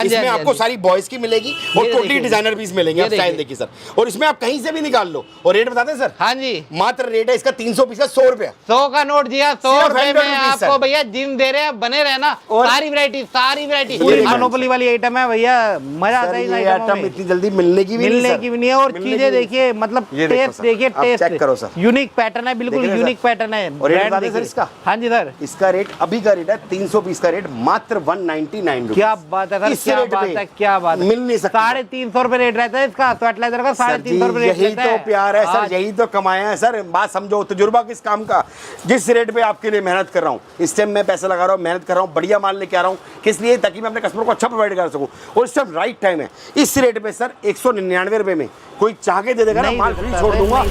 इसमें आपको सारी बॉयज की मिलेगी और टोटली डिजाइनर पीस मिलेंगे। आप स्टाइल देखिए सर, और इसमें आप कहीं से भी निकाल लो। और रेट बता दें सर? हाँ जी, मात्र रेट है इसका 300 पीस का 100 रुपया। 100 का नोट दिया, 100 रुपए में आपको भैया जींस दे रहे हैं। बने रहना, सारी वैरायटी पूरी मोनोपोली वाली आइटम है भैया, मजा आता है। ये आइटम इतनी जल्दी मिलने की भी नहीं है। और चीजें देखिए, मतलब टेस्ट देखिए, टेस्ट चेक करो सर, यूनिक पैटर्न है, बिल्कुल यूनिक पैटर्न है। और रेट बता दें सर इसका? हाँ जी सर, इसका रेट अभी का रेट है 300 पीस का रेट मात्र 199 रुपीज। क्या बात है सर, क्या बात है, क्या बात है। मिल नहीं सकता। 350 रुपए रेट रहता है इसका, स्वेटलाइजर का 350 रुपए रेट यही तो प्यार है सर, यही तो कमाया है सर। बात समझो, तजुर्बा किस काम का। जिस रेट पे आपके लिए मेहनत कर रहा हूँ, इस टाइम मैं पैसा लगा रहा हूँ, मेहनत कर रहा हूँ, बढ़िया माल लेके आ रहा हूँ, किस लिए? ताकि मैं अपने कस्टमर को अच्छा प्रोवाइड कर सकूँ। और इस टाइम राइट टाइम है। इस रेट पे सर 199 रुपए में कोई चाह के दे देगा ना, माल फ्री छोड़ दूंगा।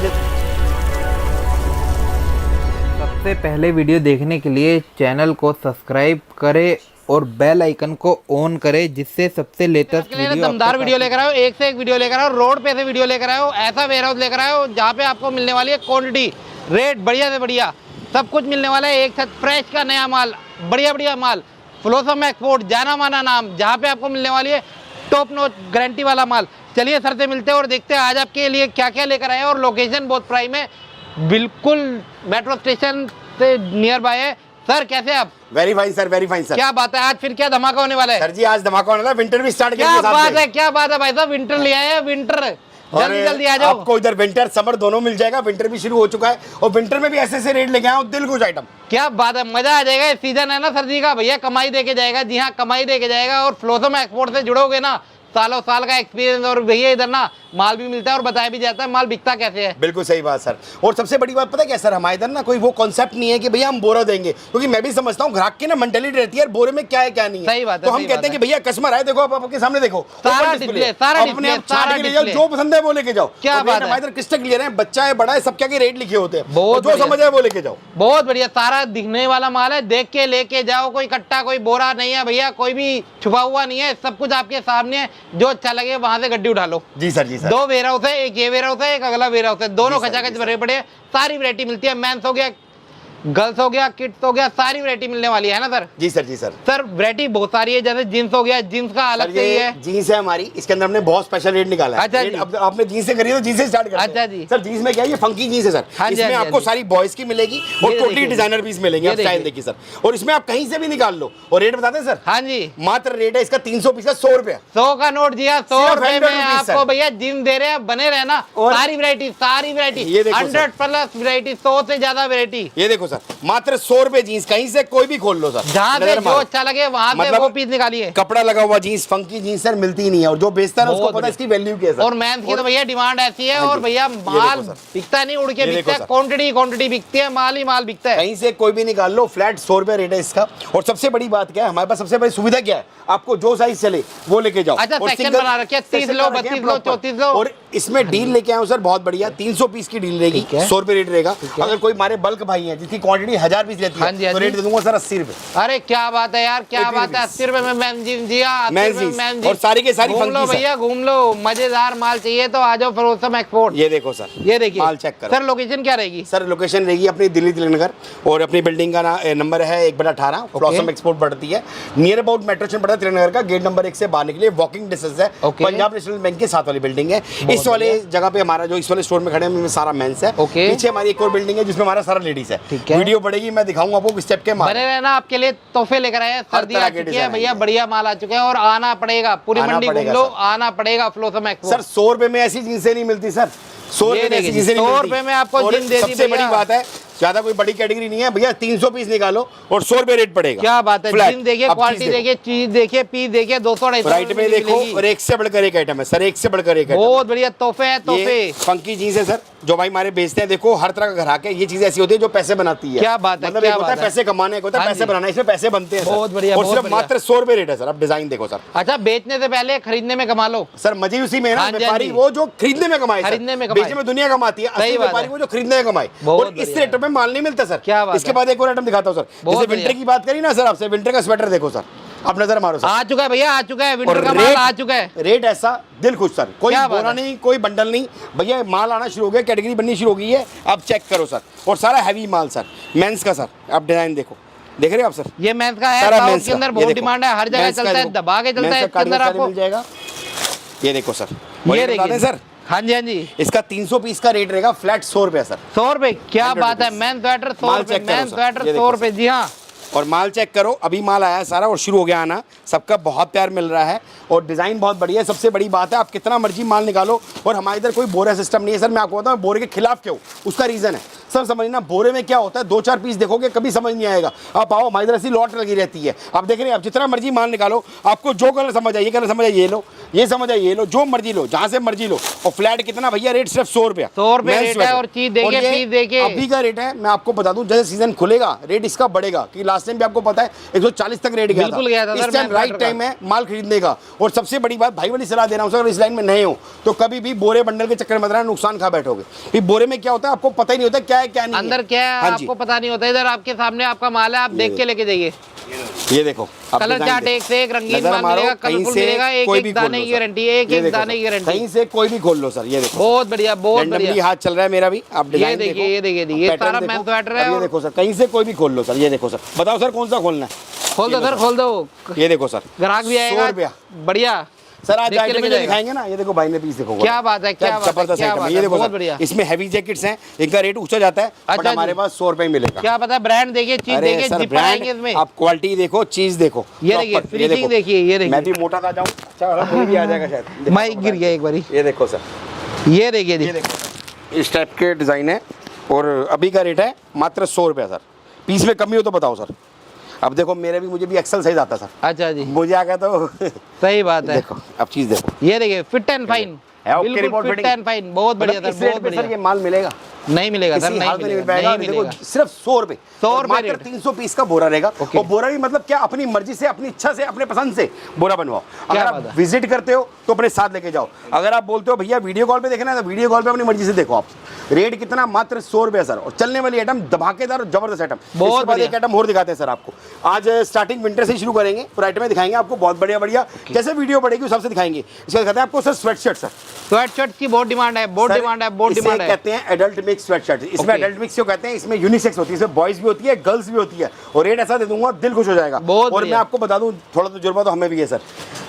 सबसे पहले वीडियो देखने के लिए चैनल को सब्सक्राइब करें और बेल आइकन को ऑन करें, जिससे सबसे लेटेस्ट वीडियो दमदार वीडियो लेकर आओ, एक से एक वीडियो लेकर आओ, रोड पे से वीडियो लेकर आओ, ऐसा वेयर हाउस लेकर आओ जहाँ पे आपको मिलने वाली है क्वांटिटी, रेट बढ़िया से बढ़िया, सब कुछ मिलने वाला है। एक साथ फ्रेश का नया माल, बढ़िया बढ़िया माल, फ्लोसम एक्सपोर्ट, जाना माना नाम, जहाँ पे आपको मिलने वाली है टॉप नॉच गारंटी वाला माल। चलिए सर से मिलते हैं और देखते हैं आज आपके लिए क्या क्या लेकर आए। और लोकेशन बहुत प्राइम है, बिल्कुल मेट्रो स्टेशन से नियर बाय है। सर कैसे आप? Very fine sir, very fine sir. क्या बात है, आज फिर क्या धमाका होने वाला है? सर जी आज धमाका होने वाला है, विंटर भी स्टार्ट क्या बात है, क्या बात है भाई साहब, विंटर ले आए हैं, विंटर जल्दी जल्दी आ जाओ। आपको इधर विंटर समर दोनों मिल जाएगा। विंटर भी शुरू हो चुका है और विंटर में भी ऐसे ऐसे रेट लेके आए दिल कुछ आइटम। क्या बात है, मजा आ जाएगा। सीजन है ना सर्दी का, भैया कमाई देके जाएगा। जी हाँ, कमाई देके जाएगा। और फ्लोसम एक्सपोर्ट से जुड़ोगे ना, सालों साल का एक्सपीरियंस। और भैया इधर ना माल भी मिलता है और बताया भी जाता है माल बिकता कैसे है। बिल्कुल सही बात सर। और सबसे बड़ी बात पता है क्या सर, हमारे इधर ना कोई वो कॉन्सेप्ट नहीं है कि भैया हम बोरा देंगे, क्योंकि मैं भी समझता हूँ ग्राहक की ना मेंटालिटी रहती है बोरे में क्या है क्या नहीं है। सही बात है, तो हम कहते हैं कि भैया कस्टमर आए, देखो आप आपके सामने देखो, सारा डिस्प्ले, सारा अपने आप छाट के ले जाओ, जो पसंद है वो लेके जाओ। क्या बात है, हमारे इधर किस्टक ले रहे हैं, बच्चा है बड़ा है, सब क्या के रेट लिखे होते हैं, बहुत जो समझ आए वो लेके जाओ। बहुत बढ़िया, सारा दिखने वाला माल है, देख के लेके जाओ। कोई कट्टा कोई बोरा नहीं है भैया, कोई भी छुपा हुआ नहीं है, सब कुछ आपके सामने है। जो अच्छा लगे वहां से गड्डी उठा लो। जी सर, जी सर। 2 वेयर हाउस है, एक ये वेयर हाउस है, एक अगला वेयर हाउस है, दोनों खचाखच भरे पड़े। सारी वैरायटी मिलती है, मेंस हो गया, गर्ल्स हो गया, किड्स हो गया, सारी वैरायटी मिलने वाली है ना सर? जी सर, जी सर। सर वैरायटी बहुत सारी है, जैसे जींस हो गया, जींस का अलग से ही है। जींस है हमारी, इसके अंदर हमने बहुत स्पेशल रेट निकाला है। अच्छा जी। अब आपने जींस से करी तो जींस से स्टार्ट करते हैं। अच्छा जी। सर जींस में क्या है, ये फंकी जींस है सर। हाँ जी, इसमें हाँ जी, आपको हाँ जी। सारी बॉयज की मिलेगी और टोटली डिजाइनर पीस मिलेंगे। आप स्टाइल देखिए सर, और इसमें आप कहीं से भी निकाल लो। और रेट बता दें सर? हाँ जी, मात्र रेट है इसका 300 पीस का 100 रुपया। 100 का नोट दिया, 100 रुपए में 100 आपको भैया जींस दे रहे हैं। बने रहना, सारी वैरायटी, सारी वैरायटी, ये देखो 100+ वैरायटी, 100 से ज्यादा वैरायटी। ये देखो सर, मात्र 100 रुपए जींस, कहीं से कोई भी खोल लो सर, जहाँ से जो अच्छा लगे वहां से वो पीस निकालिए। कपड़ा लगा हुआ जींस, फंकी जींस सर मिलती ही नहीं है, और जो बेचता है उसको पता है इसकी वैल्यू क्या है सर। और मेंस की तो भैया डिमांड ऐसी है। और भैया माल बिकता नहीं, उड़ के बिकता है, क्वांटिटी बिकती है, माल ही माल बिकता है। कहीं से कोई भी निकाल लो, फ्लैट 100 रुपए रेट है इसका। और सबसे बड़ी बात क्या है, हमारे पास सबसे बड़ी सुविधा क्या है, आपको जो साइज चले वो लेके जाओ। अच्छा, सेक्शन बना रखे हैं, 30 लो, 32 लो, 34 लो। और इसमें डील लेके आए सर, बहुत बढ़िया 300 पीस की डील रहेगी, 100 रुपए रेट रहेगा। अगर कोई हमारे बल्क भाई है जिसकी क्वांटिटी 1000 पीस रहती है, तो रेट दे दूंगा सर 80 रुपए। अरे क्या बात है यार, क्या बात है, 80 रुपए में मैम जींस दिया, 80 रुपए में मैम जींस। और सारी के सारी घूम लो भैया, घूम लो। मजेदार माल चाहिए तो आ जाओ फ्लोसम एक्सपोर्ट। ये देखो सर, ये देखिए माल चेक करो सर। लोकेशन क्या रहेगी सर? लोकेशन रहेगी अपनी दिल्ली तिलक नगर, और अपनी बिल्डिंग का नंबर है 1/18। फ्लोसम एक्सपोर्ट पड़ती है, नियर अबाउट मेट्रो स्टेशन पड़ता है तिलक नगर का, गेट नंबर 1 से बाहर निकले वॉकिंग डिस्टेंस है। पंजाब नेशनल बैंक के साथ वाली बिल्डिंग है। इस वाले जगह पे हमारा जो इस वाले स्टोर में खड़े हैं सारा मेंस है। पीछे हमारी एक और बिल्डिंग है जिसमें हमारा सारा लेडीज है। वीडियो बढ़ेगी, मैं दिखाऊंगा आपको स्टेप के माल। बने रहना, आपके लिए तोहफे लेकर आए हैं। सर्दी आ चुकी है भैया, बढ़िया माल आ चुके हैं और आना पड़ेगा। पूरी मंडी घूम लो, आना पड़ेगा फ्लोसम एक्सपोर्ट। सर 100 रुपए में ऐसी जींसें नहीं मिलती सर, 100 रुपए में ऐसी जींसें नहीं मिलती। 100 रुपए में आपको जींस दे दी। सबसे बड़ी बात है, ज्यादा कोई बड़ी कैटेगरी नहीं है भैया, 300 पीस निकालो और 100 रुपए रेट पड़ेगा। क्या बात है, जींस देखिए, क्वालिटी देखिए, चीज देखिए, पीस देखिए, 200-250 राइट में देखो, और एक से बढ़कर एक आइटम है सर, एक से बढ़कर एक। बहुत बढ़िया तोहफे है, तोहफे। फंकी जींस है सर, जो भाई हमारे बेचते हैं। देखो हर तरह का ग्राहक है, ये चीज ऐसी होती है जो पैसे बनाती है। क्या बात है, मतलब क्या एक होता है पैसे कमाने, एक होता है पैसे बनाना, इसमें पैसे बनते हैं। बहुत बढ़िया, और सिर्फ मात्र 100 रुपए रेट है सर। अब डिजाइन देखो सर। अच्छा, बेचने से पहले खरीदने में कमा लो सर, मजे उसी में है ना। व्यापारी वो जो खरीदने में कमाए, खरीदने में कमाए, बेचने में दुनिया कमाती है, असली व्यापारी वो जो खरीदने में कमाए। और इस रेट में माल नहीं मिलता सर। इसके बाद एक और आइटम दिखाता हूँ सर। जैसे विंटर की बात करी ना सर आपसे, विंटर का स्वेटर देखो सर, आप नजर मारो सर। आ चुका है भैया, आ चुका है, विंटर का माल आ चुका है। रेट ऐसा दिल खुश सर, कोई बोरा नहीं, कोई बंडल नहीं भैया, माल आना शुरू हो गया, कैटेगरी बननी शुरू हो गई है। आप चेक करो सर, और सारा हैवी माल सर, मेंस का सर। आप डिजाइन देखो, देख रहे हैं आप सर, ये मेंस का है, सारा साउथ मेंस के का। अंदर ये बहुत देखो, डिमांड है, हर जगह मेंस का चलता है, देखो, दबा के चलता मेंस है का इसके अंदर कार्डिगन आपको। मिल जाएगा। ये देखो सर, ये बता दें देखिए सर, हाँ जी हाँ जी, इसका 300 पीस का रेट रहेगा फ्लैट 100 रुपया सर। 100 रुपए, क्या 100 बात है, rupees। मेंस स्वेटर 100 माल रुपए, check करो मेंस सर, स्वेटर ये 100 देखो रुपए, जी हाँ। और माल चेक करो, अभी माल आया है सारा और शुरू हो गया आना, सबका बहुत प्यार मिल रहा है और डिज़ाइन बहुत बढ़िया है। सबसे बड़ी बात है, आप कितना मर्जी माल निकालो और हमारे इधर कोई बोरा सिस्टम नहीं है सर। मैं आपको बताऊँ बोरे के खिलाफ क्यों, उसका रीज़न है सर, समझना बोरे में क्या होता है, 2-4 पीस देखोगे कभी समझ नहीं आएगा। आप आओ, हमारी इधर ऐसी लॉट लगी रहती है, आप देख रहे हैं, आप जितना मर्जी माल निकालो, आपको जो कलर समझ आए, ये कलर समझ आए ये लो, ये समझ आए ये लो, जो मर्जी लो, जहाँ से मर्जी लो। और फ्लैट कितना भैया, रेट सिर्फ 100 रुपया, 100 रुपए रेट है और चीज देखिए, पीस देखिए, अभी का रेट है। मैं आपको बता दूं, जैसे सीजन खुलेगा रेट इसका बढ़ेगा, कि लास्ट टाइम भी आपको पता है 140 तक रेट गया बिल्कुल गया था इस सर, टाइम मैं राइट स्वेटर टाइम है माल खरीदने का। और सबसे बड़ी बात, भाई वाली सलाह दे रहा हूं सर, अगर इस लाइन में नए हो तो कभी भी बोरे बंडल के चक्कर में मत रहना, नुकसान खा बैठोगे। फिर बोरे में क्या होता है, आपको पता ही नहीं होता क्या है क्या नहीं, अंदर क्या है हाँ जी। आपको पता नहीं होता। इधर आपके सामने आपका माल है, आप देख के लेके जाइए। ये देखो, आप कलर डिजाइन चार्ट देखो। एक से एक रंगीन नजर माल मारो, मिलेगा, कहीं कलरफुल से मिलेगा, एक कोई एक भी दाने खोल की लो सर। गारंटी, एक ये एक देखो दाने की सर, गारंटी। कहीं से कोई भी खोल लो सर। ये देखो बहुत बढ़िया, बहुत Randomly बढ़िया। हाथ चल रहा है मेरा भी, आप डिजाइन देखिए, देखो, ये देखिए, ये पैटर्न सारा देखो। मेंस स्वेटर है अब ये और- देखो सर, कहीं से कोई भी खोल लो सर। ये देखो सर, बताओ सर कौन सा खोलना है। खोल दो सर, खोल दो, ये देखो सर, ग्राहक भी 100 आएगा, रुपया बढ़िया सर। आज देख के आइटम लेके में जो जाएगा। दिखाएंगे ना, ये देखो भाई ने पीस देखो, क्या बात है, क्या बात है, जबरदस्त क्या आइटम बात है। ये है, देखो बहुत सर, बढ़िया। इसमें हैवी जैकेट्स हैं, इनका रेट ऊंचा जाता है, बट अच्छा हमारे जी। पास 100 रुपए में मिलेगा। क्या पता है, ब्रांड देखिए, चीज अरे देखिए, सर, जिपर आएंगे ब्रांड, इसमें। आप क्वालिटी देखो, चीज देखो, ये देखिए, proper, ये फिनिशिंग देखो। देखिए, ये देखिए। मैं भी मोटा था जाऊँ, अच्छा कोई भी आ जाएगा शायद। माइक गिर गया एक बारी। ये देखो सर, ये देखिए जी, ये देखो इस टाइप के डिजाइन है और अभी का रेट है मात्र 100 रुपया सर। पीस में कमी हो तो बताओ सर। अब देखो मुझे भी एक्सल साइज आता सर, अच्छा जी, मुझे आ गया तो सही बात है। देखो, अब चीज देखो, ये देखिए, फिट एंड फाइन, है ओके बिल्कुल report fit fitting. And fine, बहुत बढ़िया मतलब सर, इस रेट बहुत पे सर बढ़िया। ये माल मिलेगा नहीं मिलेगा सर, किसी नहीं हाल में नहीं मिल मिलेगा, पाएगा। नहीं देखो मिलेगा। सिर्फ 100 रुपए, 100 और रुपए मात्र रेट। 300 पीस का बोरा रहेगा। ओके। और बोरा भी मतलब क्या, अपनी मर्जी से, अपनी इच्छा से, अपने पसंद से बोरा बनवाओ। अगर बात आप है। विजिट करते हो तो अपने साथ लेके जाओ, अगर आप बोलते हो भैया वीडियो कॉल पे देखना है तो वीडियो कॉल पे अपनी मर्जी से देखो। आप रेट कितना, मात्र 100 रुपए सर। और चलने वाली आइटम, धमाकेदार और जबरदस्त आइटम। बहुत इसके बाद बढ़िया। एक आइटम और दिखाते हैं सर आपको। आज स्टार्टिंग विंटर से शुरू करेंगे और आइटमें दिखाएंगे आपको बहुत बढ़िया बढ़िया, जैसे वीडियो बढ़ेगी उस हिसाब से दिखाएंगे। इसका दिखाते हैं आपको sir sweat shirt sir. Sweat shirt की बहुत डिमांड है, बहुत सर, डिमांड है, बहुत इसे डिमांड है। कहते हैं एडल्ट मिक्स स्वेट शर्ट। इसमें ओके। एडल्ट मिक्स क्यों कहते हैं, इसमें यूनिसेक्स होती है, इसमें बॉयज भी होती है, गर्ल्स भी होती है। और रेट ऐसा दे दूंगा, दिल खुश हो जाएगा। बहुत और मैं बढ़िया। आपको बता दूं, थोड़ा तो जुर्मा तो हमें भी है सर,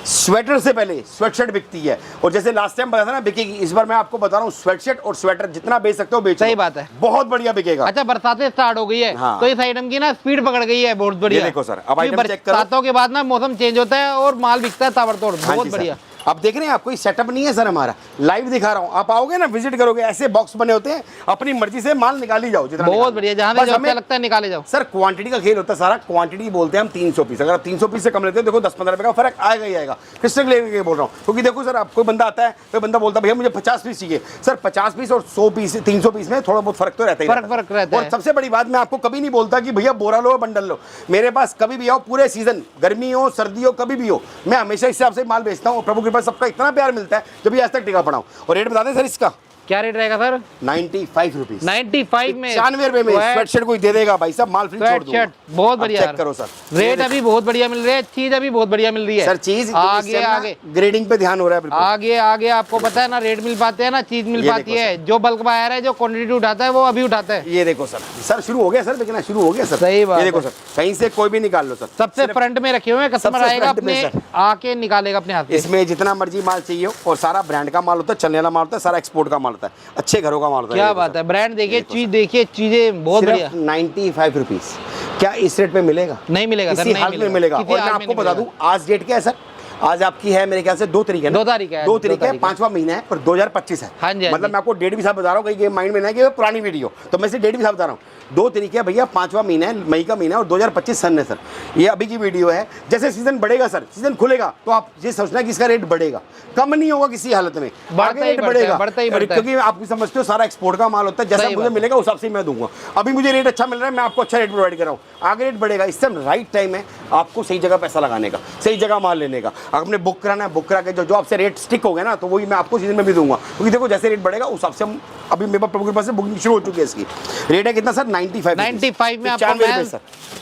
स्वेटर से पहले स्वेट शर्ट बिकती है। और जैसे लास्ट टाइम बताया था ना बिकेगी, इस बार मैं आपको बता रहा हूँ स्वेट शर्ट और स्वेटर जितना बेच सकते हो बेचो। सही बात है। बहुत बढ़िया बिकेगा। अच्छा, बरसातें स्टार्ट हो गई है, हाँ। तो इस आइटम की ना स्पीड पकड़ गई है, बहुत बढ़िया। ये देखो सर, अब क्योंकि आइटम चेक करो। बरसातों के बाद ना मौसम चेंज होता है और माल बिकता है ताबड़तोड़, हाँ बहुत जी सर। बढ़िया। अब देख रहे हैं आप, कोई सेटअप नहीं है सर हमारा, लाइव दिखा रहा हूँ। आप आओगे ना, विजिट करोगे, ऐसे बॉक्स बने होते हैं, अपनी मर्जी से माल निकाल ही जाओ जितना बहुत निकालना। बढ़िया, जहाँ बस से जो हमें- अच्छा लगता है निकाले जाओ। सर क्वांटिटी का खेल होता है सारा। क्वांटिटी बोलते हैं हम 300 पीस। अगर आप 300 पीस से कम लेते हो, देखो 10-15 रुपए का फर्क आएगा ही आएगा। क्रिस्टल लेके बोल रहा हूँ, क्योंकि देखो सर, आप कोई बंदा आता है, कोई बंदा बोलता है भैया मुझे 50 पीस चाहिए। सर 50 पीस और 100 पीस, 300 पीस में थोड़ा बहुत फर्क तो रहता ही फर्क रहता और है। सबसे बड़ी बात, मैं आपको कभी नहीं बोलता कि भैया बोरा लो बंडल लो। मेरे पास कभी भी आओ, पूरे सीजन, गर्मी हो सर्दी हो, कभी भी हो, मैं हमेशा इस हिसाब से माल बेचता हूँ। और प्रभु के पास सबका इतना प्यार मिलता है, जब भी आज तक टिका पड़ा हूँ। और रेट बता दें सर इसका, क्या रेट रहेगा सर? 95 रुपीज। 95 में 95 रुपए में स्वेटशर्ट कोई दे देगा भाई साहब, माल फ्री छोड़ दूंगा। स्वेटशर्ट बहुत अब बढ़िया चेक यार। करो सर, रेट अभी बहुत बढ़िया मिल रही है, चीज अभी बहुत बढ़िया मिल रही है सर चीज आगे आगे ग्रेडिंग पे ध्यान हो रहा है बिल्कुल। आगे आगे आपको पता है ना, रेट मिल पाते हैं ना, चीज मिल ये पाती देखो है। जो बल्क बायर है, जो क्वांटिटी उठाता है, वो अभी उठाता है। ये देखो सर, सर शुरू हो गया सर, बिकना शुरू हो गया सर। सही बात ये देखो है। सर, कहीं से कोई भी निकाल लो सर। सबसे फ्रंट में रखे हुए हैं, कस्टमर सबसे आएगा front में अपने सर। आके निकालेगा अपने हाथ से। इसमें जितना मर्जी माल चाहिए हो, और सारा ब्रांड का माल होता है, चलने वाला माल होता है, सारा एक्सपोर्ट का माल होता है, अच्छे घरों का माल होता है। क्या ये देखो बात सर। है, ब्रांड देखिए, देखो चीज देखिए, चीजें बहुत बढ़िया। सिर्फ 95 रुपीज। क्या इस रेट पे मिलेगा? नहीं मिलेगा सर, किसी नहीं हाल में मिलेगा। किसी और मैं हाल में आपको नहीं बता दूं, मिलेगा। आज डेट क्या है सर? आज आपकी है मेरे ख्याल से 2 तारीख है ना? 2 तारीख है, 2 2 तारीख है, तारीख है। 5वां महीना है और 2025 है। हाँ जी, हाँ मतलब जी। मैं आपको डेट भी साथ बता रहा हूँ, कहीं ये माइंड में ना कि ये पुरानी वीडियो, तो मैं इसे डेट भी साथ बता रहा हूँ। 2 तारीख है भैया, 5वां महीना है, मई का महीना है और 2025 सन है सर। ये अभी की वीडियो है। जैसे सीजन बढ़ेगा सर, सीजन खुलेगा तो आप ये सोचना कि इसका रेट बढ़ेगा, कम नहीं होगा किसी हालत में, आगे रेट बढ़ेगा। बढ़ता ही बढ़ता है। क्योंकि आप भी समझते हो सारा एक्सपोर्ट का माल होता है, जैसा सही मुझे बात। मिलेगा उस हिसाब से मैं दूंगा। अभी मुझे रेट अच्छा मिल रहा है, मैं आपको अच्छा रेट प्रोवाइड कर रहा हूँ, आगे रेट बढ़ेगा। इस टाइम राइट टाइम है आपको सही जगह पैसा लगाने का, सही जगह माल लेने का। आपने बुक कराना है, बुक करा के जो आपसे रेट स्टिक हो गया ना, तो वही मैं आपको सीजन में भी दूंगा। क्योंकि देखो जैसे रेट बढ़ेगा उस हिसाब से हम, अभी मेरे पास प्रभु के पास से बुकिंग शुरू हो चुकी है इसकी। रेट है कितना सर? 95 95 में आपको 95 रुपए मैं सर।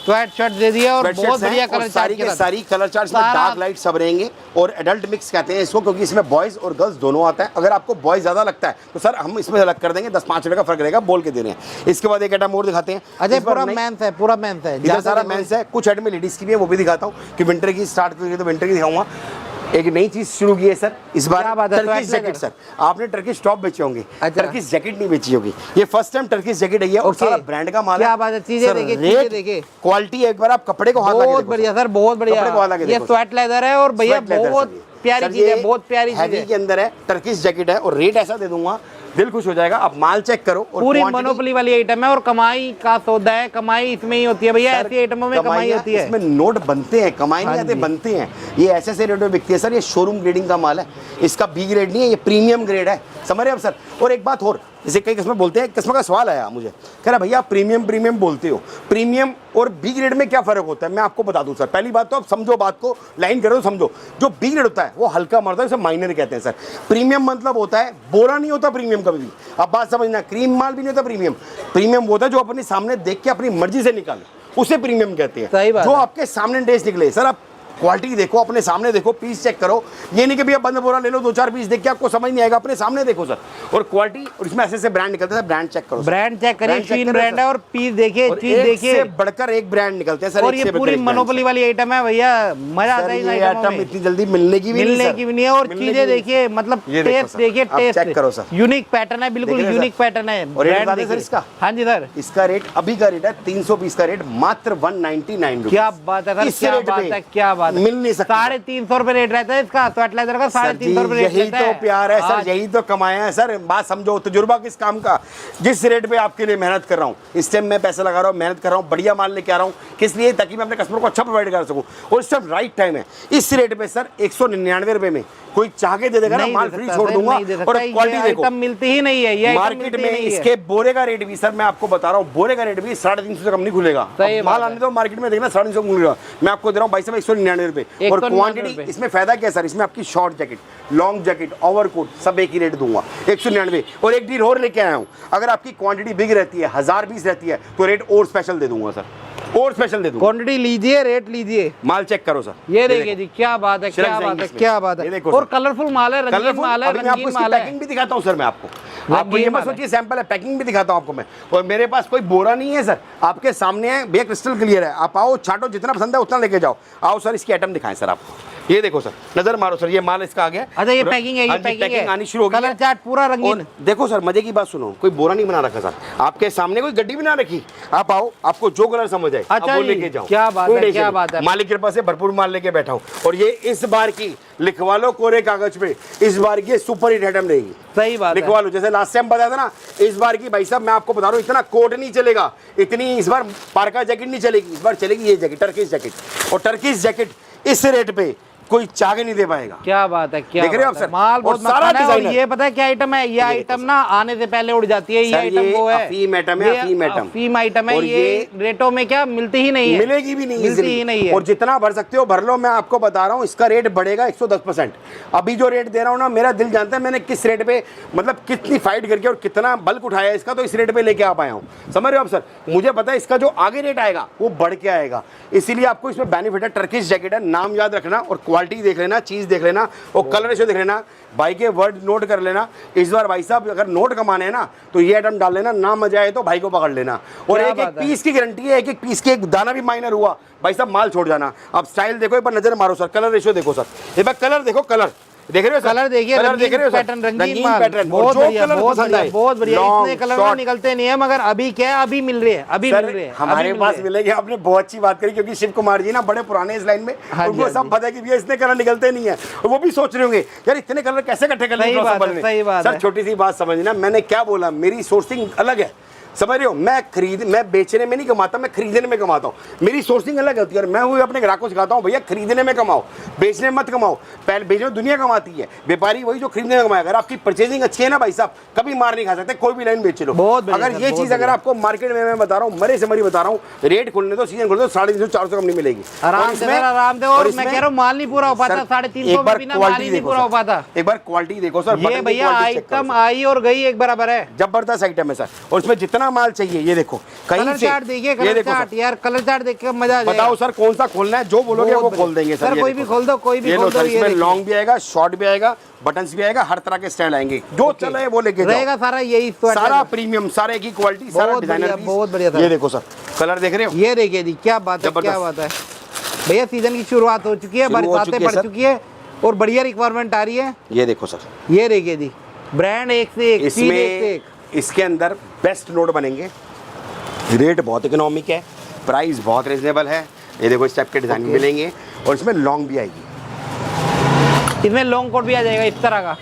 स्वेट शर्ट दे दिया और Sweatshirts बहुत हैं, बढ़िया और कलर सारी चार्ट के सारी कलर चार्ट में सारा- डार्क लाइट सब रहेंगे और एडल्ट मिक्स कहते हैं इसको, क्योंकि इसमें बॉयज और गर्ल्स दोनों आता है। अगर आपको बॉयज ज्यादा लगता है तो सर हम इसमें अलग कर देंगे, 10-5 रुपए का फर्क रहेगा, बोल के दे रहे हैं। इसके बाद एक आइटम और दिखाते हैं। अच्छा इस बार पूरा नई- मेंस है, पूरा मेंस है, इधर ज्यादा सारा देखो। मेंस है, कुछ आइटम में लेडीज की भी है, वो भी दिखाता हूँ कि विंटर की स्टार्ट करिए तो विंटर की दिखाऊंगा। एक नई चीज शुरू की है सर इस बार, क्या बात है, Turkish sweat jacket. leather। Sir आपने टर्किश टॉप बेचे होंगे, अच्छा। टर्किश जैकेट नहीं बेची होगी। ये फर्स्ट टाइम टर्किश जैकेट है, और ओके। सारा ब्रांड का माल है। क्या बात है, चीजें सर, देखिए, रेट, चीजें देखिए। क्वालिटी एक बार आप कपड़े को हाथ लगा के बहुत देखो बढ़िया सर। सर, बहुत बढ़िया। कपड़े को हाथ लगा के ये देखो। स्वेट लेदर है और भैया Sweat leather बहुत सर ये। प्यारी सर चीज ये है, बहुत प्यारी चीज हैवी है। के अंदर है, टर्किश जैकेट है और रेट ऐसा दे दूंगा दिल खुश हो जाएगा। आप माल चेक करो और पूरी quantity- मोनोपोली वाली आइटम है और कमाई का सौदा है, कमाई इसमें ही होती है भैया, सर, ऐसी आइटमों में कमाई कमाइयाँ होती है। इसमें नोट बनते हैं, कमाई नहीं हाँ आते, जी। बनते हैं। ये ऐसे रेट में बिकती है सर, ये शोरूम ग्रेडिंग का माल है, इसका बी ग्रेड नहीं है, ये प्रीमियम ग्रेड है, समझ रहे हैं आप सर। और एक बात और, जैसे कई कस्टमर बोलते हैं, कस्टमर का सवाल आया मुझे, कह रहा भैया प्रीमियम प्रीमियम बोलते हो, प्रीमियम और बी ग्रेड में क्या फर्क होता है? मैं आपको बता दूं सर। पहली बात तो आप समझो, बात को लाइन करो, समझो। जो बी ग्रेड होता है वो हल्का मरता है, उसे माइनर कहते हैं सर। प्रीमियम मतलब होता है बोरा नहीं होता प्रीमियम कभी भी, आप बात समझना। क्रीम माल भी नहीं होता प्रीमियम। प्रीमियम होता है जो अपने सामने देख के अपनी मर्जी से निकाले, उसे प्रीमियम कहते हैं। सही बात जो है। आपके सामने टेस्ट निकले सर। आप क्वालिटी देखो, अपने सामने देखो, पीस चेक करो। ये नहीं कि भैया बंद बोरा ले लो, 2-4 पीस देख के आपको समझ नहीं आएगा, अपने सामने देखो सर। और क्वालिटी, और इसमें ऐसे ऐसे ब्रांड निकलते हैं, ब्रांड चेक करो सर। ब्रांड चेक करिए, ब्रांड चेक शीन करो ब्रांड सर। है और पीस देखिए, और चीज एक देखिए। से बढ़कर एक ब्रांड निकलते हैं सर। और एक ये से पूरी बढ़कर एक brand। मोनोपोली वाली आइटम है भैया, मजा आता सर, है इन ये आइटमों आइटम में। इतनी जल्दी मिलने की भी नहीं मिलने सर। की भी नहीं है, और मिलने चीजें की भी देखिए, मतलब ये देखो टेस्ट सर, देखिए, आप टेस्ट चेक करो सर। यूनिक पैटर्न है, बिल्कुल देख रहे हो यूनिक सर? पैटर्न है। और रेट ब्रांड बता दें सर देखिए। इसका? हाँ जी सर, इसका रेट अभी का रेट है 300 पीस का रेट मात्र 199 रुपीस। क्या बात है सर, इस क्या रेट बात में है, क्या बात है। मिल नहीं सकता। 350 रुपए रेट रहता है इसका, स्वेट लेदर का सर जी, 350 रुपए रेट यही रहता है। तो प्यार है सर, आज यही तो कमाया है सर। बात समझो, तजुर्बा किस काम का। जिस रेट पे आपके लिए मेहनत कर रहा हूँ, इस टाइम मैं पैसा लगा रहा हूँ, मेहनत कर रहा हूँ, बढ़िया माल लेके आ रहा हूँ, किस लिए? ताकि मैं अपने कस्टमर को अच्छा प्रोवाइड कर सकूँ। और इस टाइम राइट टाइम है। इस रेट पे सर 199 रुपए में कोई चाह के दे देगा ना, नहीं माल दे फ्री सकता छोड़ सर, दूंगा। नहीं दे सकता। और ये क्वालिटी देखो, आइटम मिलती ही नहीं है, ये आइटम मार्केट मिलती में ही नहीं है। इसके बोरे का रेट भी सर मैं आपको बता रहा हूँ, बोरे का रेट भी 350 से कम नहीं खुलेगा। सही अब बात माल है। आने दो, मार्केट में देखना 350 खुलेगा। मैं आपको दे रहा हूँ भाई साहब 199 रुपए। और 199 क्वांटिटी रुपए। इसमें फायदा क्या है सर? इसमें आपकी short jacket, long jacket, overcoat सब एक ही रेट दूंगा, 199। और एक डील और लेके आया हूँ, अगर आपकी क्वांटिटी बिग रहती है, 1000 पीस रहती है, तो रेट और स्पेशल दे दूंगा सर, और स्पेशल दे दूंगा। क्वांटिटी लीजिए, रेट लीजिए। माल चेक करो सर, ये देखिए जी, क्या बात है, क्या शिरक बात है, जाएंगे इसमें। क्या बात ये है। देखो और सर। कलरफुल माल है, रंगीन कलरफुल। माल है, अभी मैं आपको रंगीन इसकी माल है। पैकिंग भी दिखाता हूँ सर, मैं आपको ये रंगीन मत माल है। सोचिए सैंपल है, पैकिंग भी दिखाता हूँ आपको मैं। और मेरे पास कोई बोरा नहीं है सर, आपके सामने है भैया, क्रिस्टल क्लियर है। आप आओ, छाटो, जितना पसंद है उतना लेके जाओ। आओ सर, इसकी आइटम दिखाएं सर आपको। ये देखो सर, नजर मारो सर, ये माल इसका आ गया। अच्छा, ये पैकिंग है, ये हाँ जी, पैकिंग है। आनी शुरू हो गई कलर है। चार्ट पूरा रंगीन। और देखो सर, मजे की बात सुनो, कोई बोरा नहीं बना रखा सर, आपके सामने कोई गड्डी भी ना रखी। आप आओ, आपको जो कलर समझ आए अच्छा आप वो जी, लेके जाओ। क्या बात कोई है, टेंशन क्या नहीं। बात है। मालिक की कृपा से भरपूर माल लेके बैठा हूँ। और ये इस बार की लिखवा लो कोरे कागज पे, इस बार की सुपर हिट आइटम रहेगी। सही बात है। लिखवा लो, जैसे लास्ट टाइम बताया था ना, इस बार की भाई साहब मैं आपको बता रहा हूँ, इतना कोट नहीं चलेगा, इतनी इस बार पार्का जैकेट नहीं चलेगी, इस बार चलेगी ये जैकेट, टर्किश जैकेट। और टर्किश जैकेट इस रेट पे कोई चाह के नहीं दे पाएगा। क्या बात है, क्या देख रहे हो बात आप है। सर? माल और बहुत सारा मक्खन है। और डिजाइनर। ये पता है क्या आइटम है? ये आइटम ना आने से पहले उड़ जाती है। ये सर, आइटम ये वो है, अफीम आइटम है, ये अफीम आइटम। अफीम आइटम है। और ये रेटों में क्या मिलती ही नहीं है, मिलेगी भी नहीं, मिलती easily। ही नहीं है। और जितना भर सकते हो भर लो। मैं आपको बता रहा हूँ, इसका रेट बढ़ेगा 110%। अभी जो रेट दे रहा हूँ ना, मेरा दिल जानता है मैंने किस रेट पे, मतलब कितनी फाइट करके और कितना बल्क उठाया इसका, तो इस रेट पे लेके आ पाया हूँ। समझ रहे हो आप सर? मुझे पता है इसका जो आगे रेट आएगा वो बढ़ के आएगा, इसीलिए आपको इसमें बेनिफिट है। टर्किश जैकेट है, नाम याद रखना, और क्वालिटी देख लेना, चीज देख लेना, और कलर रेशो देख लेना, भाई के वर्ड नोट कर लेना। इस बार भाई साहब अगर नोट कमाने हैं ना, तो ये आइटम डाल लेना, ना मजा आए तो भाई को पकड़ लेना। और क्या एक एक बात है। पीस की गारंटी है, एक एक पीस के एक दाना भी माइनर हुआ भाई साहब माल छोड़ जाना। अब स्टाइल देखो, एक बार नजर मारो सर, कलर रेशो देखो सर, एक बार कलर देखो, कलर देख रहे हो सर? कलर देखिए, कलर देख रहे हो सर? पैटर्न, रंगीन माल, पैटर्न, बहुत जो बढ़िया, कलर बहुत पसंद बढ़िया, आए, बहुत बढ़िया। long, इतने कलर ना short। निकलते नहीं है, मगर अभी क्या है, अभी मिल रहे हैं, अभी मिल सर, रहे हैं, हमारे अभी पास मिल रहे हैं। मिलेंगे। आपने बहुत अच्छी बात करी, क्योंकि शिव कुमार जी ना बड़े पुराने इस लाइन में, हाँ जी, उनको हाँ सब जी। पता है कि भैया इतने कलर निकलते नहीं है। और वो भी सोच रहे होंगे यार इतने कलर कैसे इकट्ठे कर सही लेंगे बात है, possible में? सही बात सर है। छोटी सी बात समझना, मैंने क्या बोला, मेरी सोर्सिंग अलग है, समझ रहे हो? मैं बेचने में नहीं कमाता, मैं खरीदने में कमाता हूँ। मेरी सोर्सिंग अलग होती है, और मैं हुए अपने ग्राहक को सिखाता हूँ, भैया खरीदने में कमाओ, बेचने में मत कमाओ। पहले बेचने में दुनिया कमाती है, व्यापारी वही जो खरीदने में कमाए। अगर आपकी परचेजिंग अच्छी है ना भाई साहब, कभी मार नहीं खा सकते, कोई भी लाइन बेच लो। बहुत बढ़िया अगर सर, ये बहुत चीज अगर आपको मार्केट में मैं बता रहा हूँ, मरे से मरी बता रहा हूँ, रेट खोलने दो, सीजन खोलने दो, 350-400 कम नहीं मिलेगी। आराम से सर, आराम से। और मैं कह रहा हूँ माल नहीं पूरा हो पाता, 350 में बिना माल ही नहीं पूरा हो पाता। एक बार क्वालिटी देखो सर, ये बटन की भैया quality check करो आइटम सर। आई और गई एक बराबर है। जबरदस्त आइटम है सर। और इसमें जितना जितना माल चाहिए ये देखो कहीं कलर से चार्ट देखिए, ये कलर देखो चार्ट सर। यार, कलर चार्ट देख के मजा आ जाएगा। बताओ सर कौन सा खोलना है, जो बोलोगे बहुत वो बढ़िया। खोल देंगे सर, ये कोई देखो भी खोल दो, कोई भी ये लो खोल दो, सर, ये इसमें देखिए। लॉन्ग भी आएगा, शॉर्ट भी आएगा, बटन्स भी आएगा, हर तरह के स्टाइल आएंगे, जो चल रहे हैं वो लेके रहेगा जाओ। सारा यही स्वेटर। सारा प्रीमियम, सारा एक ही क्वालिटी, सारा बहुत डिजाइनर बढ़िया, पीस। बहुत बढ़िया सर। ये देखो सर, कलर देख रहे हो, ये देखिए जी, क्या बात है, क्या बात है भैया। सीजन की शुरुआत हो चुकी है, शुरू हो बरसातें चुकी है पड़ सर। चुकी है और बढ़िया रिक्वायरमेंट आ रही है। ये देखो सर, ये देखिए जी, ब्रांड एक से एक, चीज एक से इसमें एक। इसके अंदर बेस्ट नोट बनेंगे, रेट बहुत इकोनॉमिक है, प्राइस बहुत रिजनेबल है। ये देखो इस टाइप के डिजाइन मिलेंगे और इसमें लॉन्ग भी आएगी। इसमें लॉन्ग कोट भी आ जाएगा इस तरह का।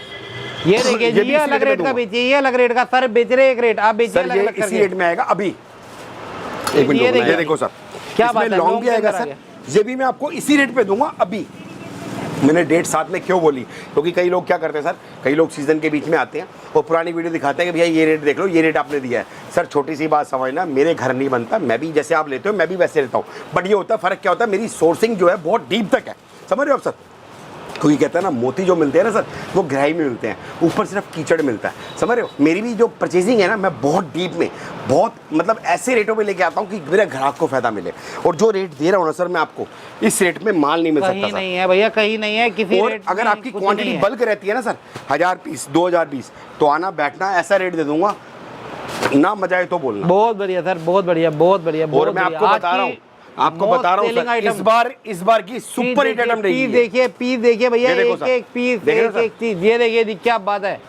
ये देखिए जी, भी ये इसी अलग रेट में रेट का दूंगा। बेचिए, ये अलग रेट का। सर बेच रहे एक रेट, आप बेचिए सर अलग ये अलग इसी करके। रेट में आएगा अभी। एक मिनट ये रुकना, ये देखिए। देखो सर, क्या इसमें बात है, लॉन्ग लॉन्ग भी के आएगा अंदर आ सर, गया। ये भी मैं आपको इसी रेट पे दूंगा अभी। मैंने डेट साथ में क्यों बोली, क्योंकि कई लोग क्या करते हैं सर, कई लोग सीजन के बीच में आते हैं और पुरानी वीडियो दिखाते हैं कि भैया ये रेट देख लो, ये रेट आपने दिया है। सर छोटी सी बात समझना, मेरे घर नहीं बनता, मैं भी जैसे आप लेते हो मैं भी वैसे लेता हूँ, बट ये होता है फ़र्क क्या होता है, मेरी सोर्सिंग जो है बहुत डीप तक है, समझ रहे हो आप सर। क्योंकि कहते हैं ना मोती जो मिलते हैं ना सर, वो गहराई में मिलते हैं, ऊपर सिर्फ कीचड़ मिलता है, समझ रहे हो। मेरी भी जो परचेजिंग है ना, मैं बहुत डीप में, बहुत मतलब ऐसे रेटों में लेके आता हूँ कि मेरे ग्राहक को फायदा मिले। और जो रेट दे रहा हूँ ना सर मैं आपको, इस रेट में माल नहीं मिल सकता कहीं सर। नहीं है भैया, कहीं नहीं है किसी और रेट अगर में, आपकी कुछ क्वांटिटी नहीं है। बल्क रहती है ना सर, 1000 पीस 2000 पीस, तो आना बैठना, ऐसा रेट दे दूंगा ना, मजा आए तो बोलना। बहुत बढ़िया सर, बहुत बढ़िया, बहुत बढ़िया, और बहुत मैं बढ़िया। आपको आज बता रहा की हूँ, आपको most बता रहा हूँ selling सर, item। इस बार की सुपर हिट आइटम रहेगी पीस ये। देखिए, पीस देखिए भैया, ये देखो एक सर, एक पीस, देख रहे हो एक सर? एक चीज। ये देखिए जी, क्या बात है,